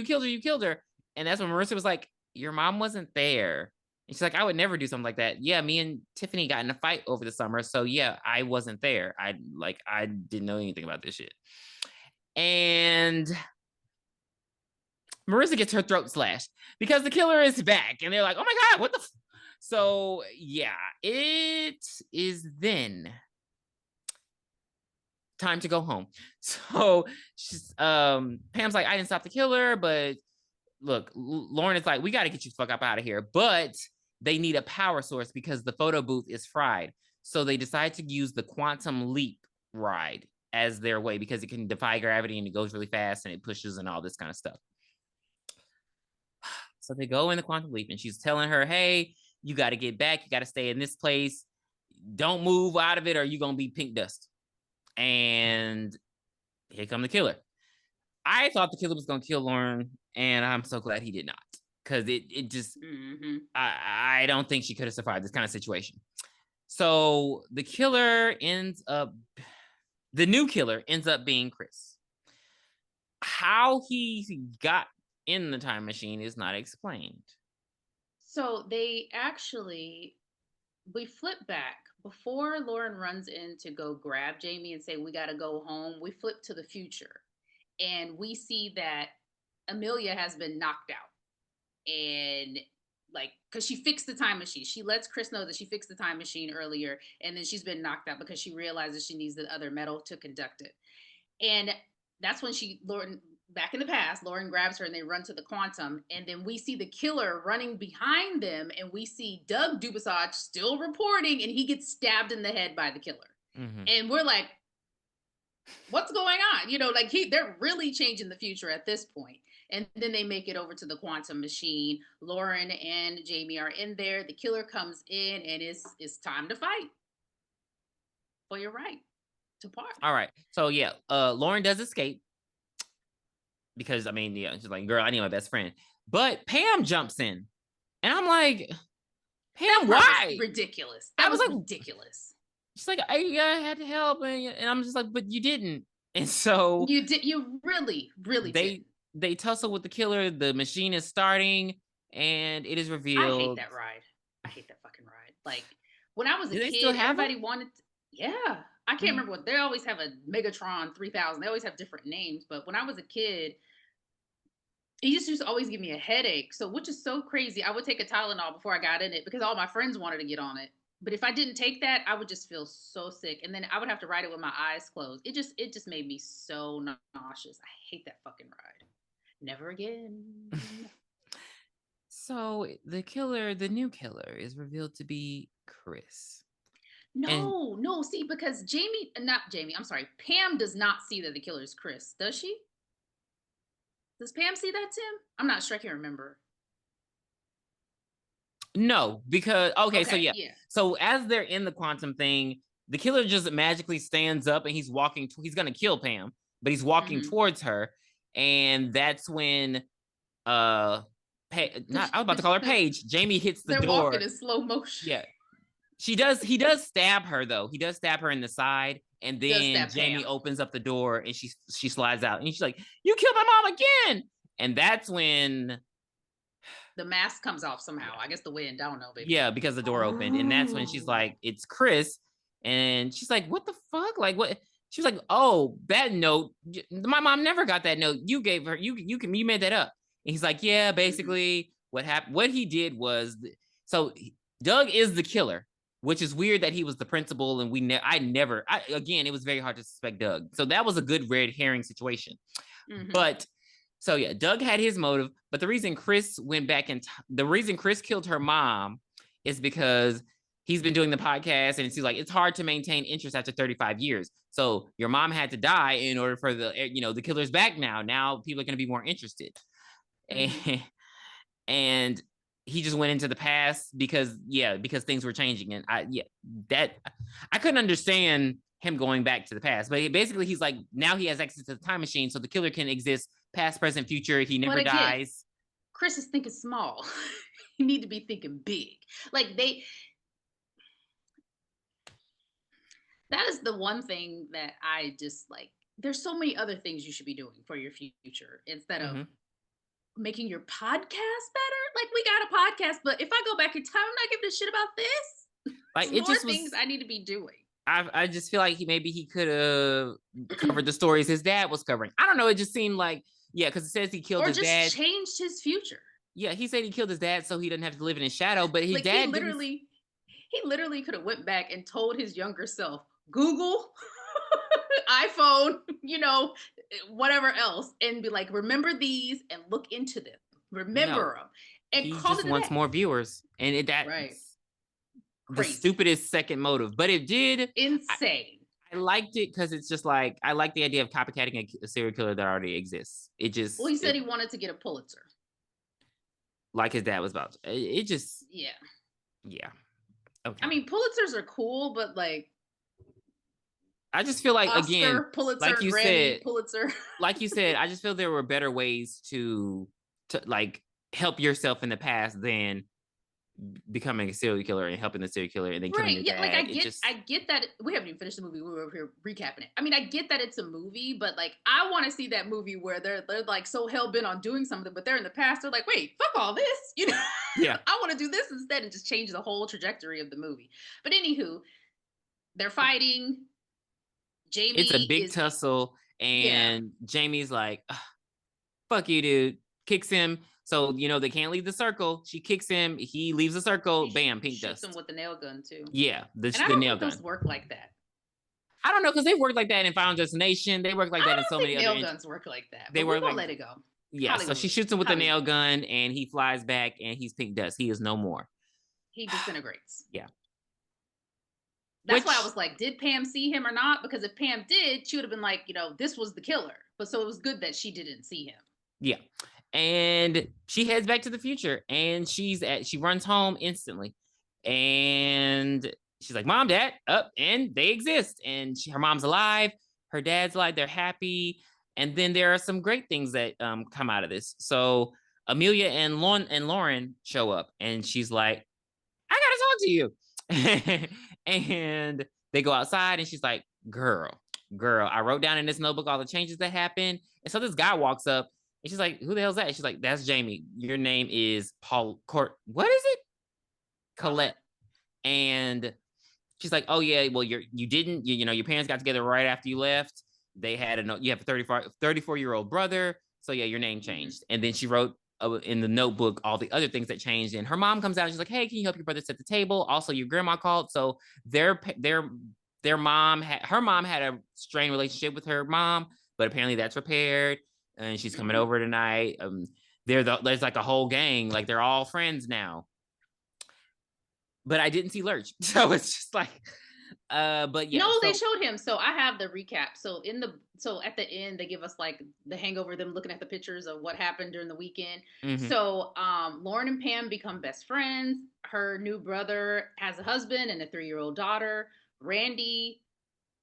And that's when Marissa was like, your mom wasn't there. And she's like, I would never do something like that. Yeah, me and Tiffany got in a fight over the summer. So yeah, I wasn't there. I didn't know anything about this shit. And Marissa gets her throat slashed because the killer is back. And they're like, oh my God, what the So yeah, it is then time to go home. So Pam's like, I didn't stop the killer, but look, Lauren is like, we got to get you the fuck up out of here. But they need a power source because the photo booth is fried. So they decide to use the quantum leap ride as their way because it can defy gravity and it goes really fast and it pushes and all this kind of stuff. So they go in the quantum leap, and she's telling her, hey, you got to get back. You got to stay in this place. Don't move out of it or you're going to be pink dust. And here come the killer. I thought the killer was going to kill Lauren, and I'm so glad he did not. Because it just, I don't think she could have survived this kind of situation. So the new killer ends up being Chris. How he got in the time machine is not explained. So we flip back before Lauren runs in to go grab Jamie and say, we got to go home. We flip to the future, and we see that Amelia has been knocked out, and because she fixed the time machine. She lets Chris know that she fixed the time machine earlier, and then she's been knocked out because she realizes she needs the other metal to conduct it. And that's when Lauren, back in the past, Lauren grabs her and they run to the quantum, and then we see the killer running behind them, and we see Doug Dubasage still reporting, and he gets stabbed in the head by the killer. Mm-hmm. And we're like, what's going on? They're really changing the future at this point. And then they make it over to the quantum machine. Lauren and Jamie are in there. The killer comes in, and it's time to fight for your right to part. All right. So yeah, Lauren does escape. Because she's like, girl, I need my best friend. But Pam jumps in. And I'm like, Pam, part was why? ridiculous. I That was was like, ridiculous. she's like, I had to help, and I'm just like, but you didn't. And so You really did. they tussle with the killer. The machine is starting, and it is I hate revealed. that ride. I hate that fucking ride. Like when I was a Do they still kid, have them? everybody wanted to, yeah. I can't remember what they always have a Megatron 3000. They always have different names, but when I was a kid, it just used to always give me a headache. So, which is so crazy. I would take a Tylenol before I got in it because all my friends wanted to get on it. But if I didn't take that, I would just feel so sick, and then I would have to ride it with my eyes closed. It just made me so nauseous. I hate that fucking ride. Never again. So the new killer, is revealed to be Chris. And No, no. See, because not Jamie. I'm sorry. Pam does not see that the killer is Chris. Does she? Does Pam see that, Tim? I'm not sure. I can't remember. no, because okay, so Okay, yeah. yeah. So as they're in the quantum thing, the killer just magically stands up and he's walking. He's gonna kill Pam, but he's walking Mm-hmm. towards her, and that's when not I was about to call her Paige. Jamie hits the They're walking door. in slow motion. Yeah, she does. He does stab her though. He does stab her in the side, and Does then that Jamie Pam? opens up the door and she slides out, and she's like, "You killed my mom again!" And that's when, The mask comes off somehow. yeah, I guess the wind. I don't know, baby. yeah, because the door opened, and that's when she's Oh. like, "It's Chris," and she's like, "What the fuck? Like what?" She's like, "Oh, that note. My mom never got that note. You gave her. You made that up." And he's like, "Yeah, Mm-hmm. basically what happened. What he did was so Doug is the killer." Which is weird that he was the principal, and again, it was very hard to suspect Doug. So that was a good red herring situation. Mm-hmm. But so yeah, Doug had his motive, but the reason Chris went back and the reason Chris killed her mom is because he's been doing the podcast, and it seems like it's hard to maintain interest after 35 years. So your mom had to die in order for the killer's back now. Now people are going to be more interested, Mm-hmm. and, and he just went into the past because things were changing, and I couldn't understand him going back to the past, but basically he's like, now he has access to the time machine, so the killer can exist past, present, future. He But never again, dies. Chris is thinking small. You need to be thinking big. Like that is the one thing that I just like. There's so many other things you should be doing for your future instead of Mm-hmm. making your podcast better. Like we got a podcast, but if I go back in time, I'm not giving a shit about this. Like There's it more just things was. I need to be doing. I just feel like he could have covered the stories his dad was covering. I don't know. It just seemed like, yeah, because it says he killed Or his just dad. changed his future. Yeah, he said he killed his dad so he doesn't have to live in his shadow. But his Like dad didn't. he literally could have went back and told his younger self, Google, iPhone, whatever else, and be like, remember these and look into them. No, Remember them. And he call just it a wants day. more viewers, and Right. that's the Crazy. stupidest second motive. But it did. Insane. I liked it because it's just like I like the idea of copycatting a serial killer that already exists. Well, he said he wanted to get a Pulitzer. Like his dad was about. It just, Yeah. yeah. Okay. I mean, Pulitzers are cool, but like I just feel like, Oscar, again, Pulitzer, like you Grammy, said, Pulitzer. I just feel there were better ways to like help yourself in the past than becoming a serial killer and helping the serial killer and then killing Right. your Yeah. Like dad. It just, I get that. We haven't even finished the movie. We were over here recapping it. I mean, I get that it's a movie, but like, I want to see that movie where they're like so hell bent on doing something, but they're in the past. They're like, wait, fuck all this. yeah, I want to do this instead and just change the whole trajectory of the movie. But anywho, they're fighting. it's a Jamie big is, tussle, yeah. and Jamie's like, "Fuck you, dude!" Kicks him. So they can't leave the circle. She kicks him. He leaves the circle. Bam, She pink shoots him dust. with the nail gun too. Yeah, And I the don't nail think those gun. work like that. I don't know, because they work like that in Final Destination. They work like I that in don't so think many other. nail guns work like that, They but we're work gonna like, let it go. yeah. So she Hollywood. shoots him with the Hollywood. nail gun, and he flies back, and he's pink dust. He is no more. He disintegrates. Yeah. That's why I was like, did Pam see him or not? Because if Pam did, she would have been like, this was the killer. But so it was good that she didn't see him. Yeah. And she heads back to the future, and she runs home instantly. And she's like, Mom, Dad, up, and they exist. And her mom's alive. Her dad's alive. They're happy. And then there are some great things that come out of this. So Amelia and Lauren show up, and she's like, I got a to you? And they go outside and she's like, girl, I wrote down in this notebook all the changes that happened. And so this guy walks up and she's like, who the hell's that? And she's like, that's Jamie. Your name is what is it? Colette. And she's like, oh yeah, well, you didn't, your parents got together right after you left. They had you have a 34-year-old brother. So yeah, your name changed. And then she wrote in the notebook all the other things that changed. And her mom comes out and she's like, hey, can you help your brother set the table? Also, your grandma called. So her mom had a strained relationship with her mom, but apparently that's repaired. And she's coming over tonight. There's like a whole gang, like they're all friends now. But I didn't see Lurch. So it's just like, but yeah. No, they showed him. So I have the recap. So at the end, they give us like the hangover, them looking at the pictures of what happened during the weekend. Mm-hmm. So Lauren and Pam become best friends. Her new brother has a husband and a 3-year-old daughter. Randy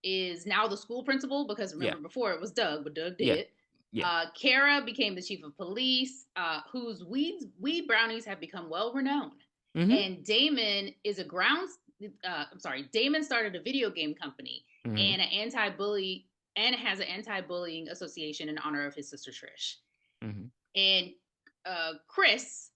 is now the school principal because remember before it was Doug, but Doug did. Yeah. Kara became the chief of police, whose weed brownies have become well renowned. Mm-hmm. And Damon is Damon started a video game company and has an anti-bullying association in honor of his sister Trish. Mm-hmm. And Chris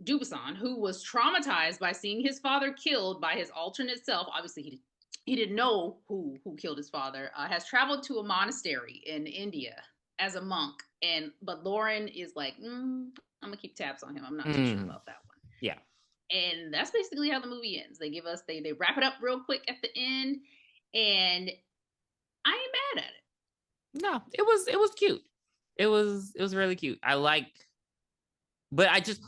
Dubuisson, who was traumatized by seeing his father killed by his alternate self, obviously he didn't know who killed his father, has traveled to a monastery in India as a monk. But Lauren is like, I'm gonna keep tabs on him. I'm not too sure about that one. Yeah. And that's basically how the movie ends. They wrap it up real quick at the end, and I ain't mad at it. No, it was cute. It was really cute. But I guess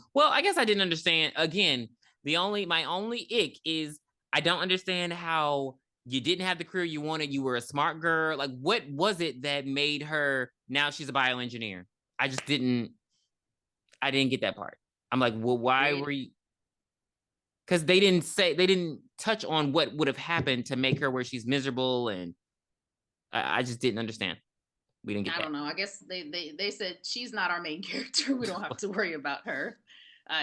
I didn't understand. Again, my only ick is I don't understand how you didn't have the career you wanted. You were a smart girl. Like, what was it that made her now she's a bioengineer? I didn't get that part. I'm like, well, why were you? Because they didn't touch on what would have happened to make her where she's miserable, and I just didn't understand. We didn't get that. I don't know. I guess they said she's not our main character. We don't have to worry about her.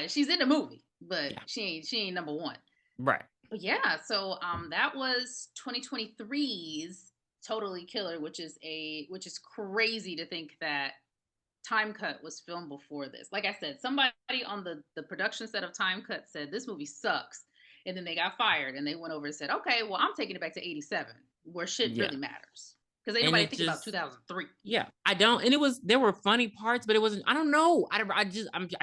She's in the movie, but she ain't number one. Right. But yeah, so that was 2023's Totally Killer, which is crazy to think that Time Cut was filmed before this. Like I said, somebody on the production set of Time Cut said this movie sucks, and then they got fired, and they went over and said, okay, well, I'm taking it back to 87, where shit really matters. Because ain't nobody think about 2003. Yeah, I don't. And there were funny parts, but it wasn't. I don't know. I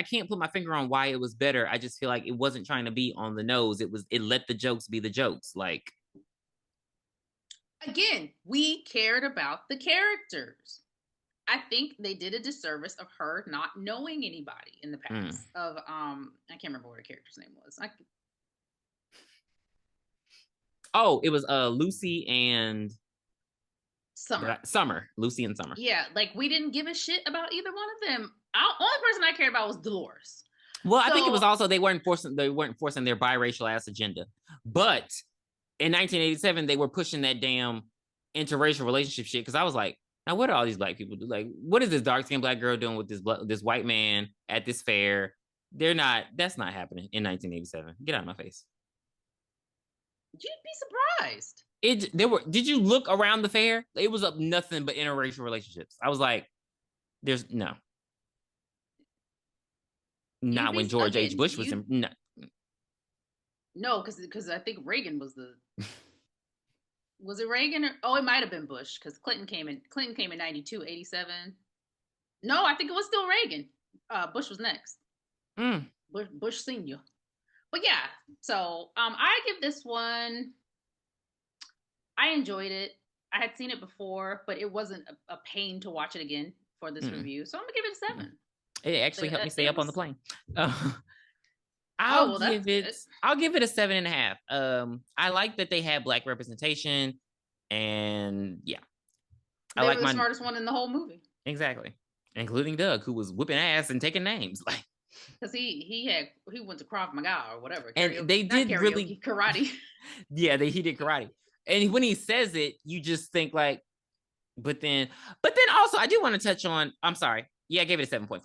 can't put my finger on why it was better. I just feel like it wasn't trying to be on the nose. It let the jokes be the jokes. Like, again, we cared about the characters. I think they did a disservice of her not knowing anybody in the past. I can't remember what her character's name was. It was Lucy and Summer. Lucy and Summer. Yeah, like we didn't give a shit about either one of them. Only person I cared about was Dolores. Well, I think it was also they weren't forcing their biracial ass agenda. But in 1987, they were pushing that damn interracial relationship shit because I was like, now, what do all these black people do? Like, what is this dark-skinned black girl doing with this white man at this fair? That's not happening in 1987. Get out of my face. You'd be surprised. Did you look around the fair? It was up nothing but interracial relationships. I was like, there's no. Not when George H. Bush was in. No, because I think Reagan was the. Was it Reagan? It might have been Bush because Clinton came in 92, 87. No, I think it was still Reagan. Bush was next. Bush Senior. But yeah, so I give this one. I enjoyed it. I had seen it before, but it wasn't a pain to watch it again for this review. So I'm gonna give it a 7. It actually helped me stay up on the plane. I'll give it a 7.5. I like that they had black representation, and yeah, they were the smartest one in the whole movie. Exactly, including Doug, who was whipping ass and taking names, like because he went to Krav Maga or whatever. And they did really karate. Yeah, he did karate, and when he says it, you just think like, but then also I do want to touch on. I'm sorry, yeah, I gave it a 7.5.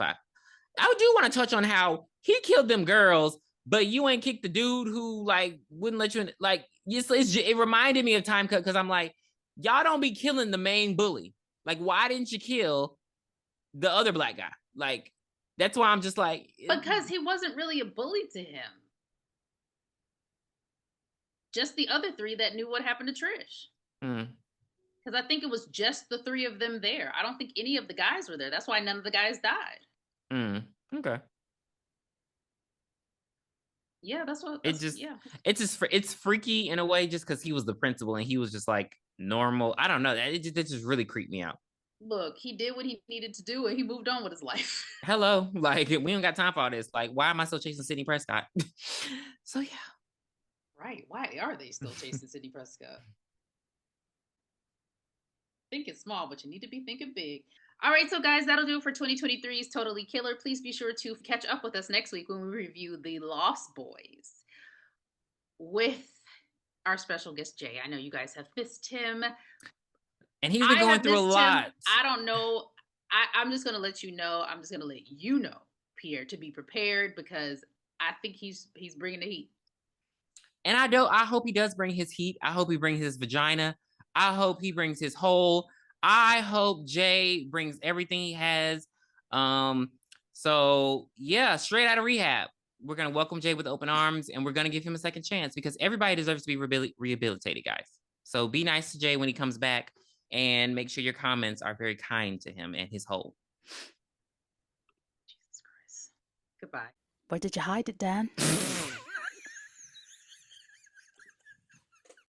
I do want to touch on how he killed them girls, but you ain't kicked the dude who like wouldn't let you in. Like, it reminded me of Time Cut because I'm like, y'all don't be killing the main bully. Like, why didn't you kill the other black guy? Like, that's why I'm just like, Because he wasn't really a bully to him. Just the other three that knew what happened to Trish. Because I think it was just the three of them there. I don't think any of the guys were there. That's why none of the guys died. Okay. Yeah, that's what. Yeah. It's freaky in a way just because he was the principal and he was just like normal. I don't know. It just really creeped me out. Look, he did what he needed to do and he moved on with his life. Hello, like we don't got time for all this. Like, why am I still chasing Sidney Prescott? So yeah. Right. Why are they still chasing Sidney Prescott? Thinking small, but you need to be thinking big. All right, so guys, that'll do it for 2023's Totally Killer. Please be sure to catch up with us next week when we review The Lost Boys with our special guest, Jay. I know you guys have missed him. And he's been going through a lot. I don't know. I'm just going to let you know. I'm just going to let you know, Pierre, to be prepared because I think he's bringing the heat. And I hope he does bring his heat. I hope he brings his vagina. I hope he brings his hole. I hope Jay brings everything he has. So yeah, straight out of rehab. We're gonna welcome Jay with open arms and we're gonna give him a second chance because everybody deserves to be rehabilitated, guys. So be nice to Jay when he comes back and make sure your comments are very kind to him and his hole. Jesus Christ. Goodbye. Where did you hide it, Dan?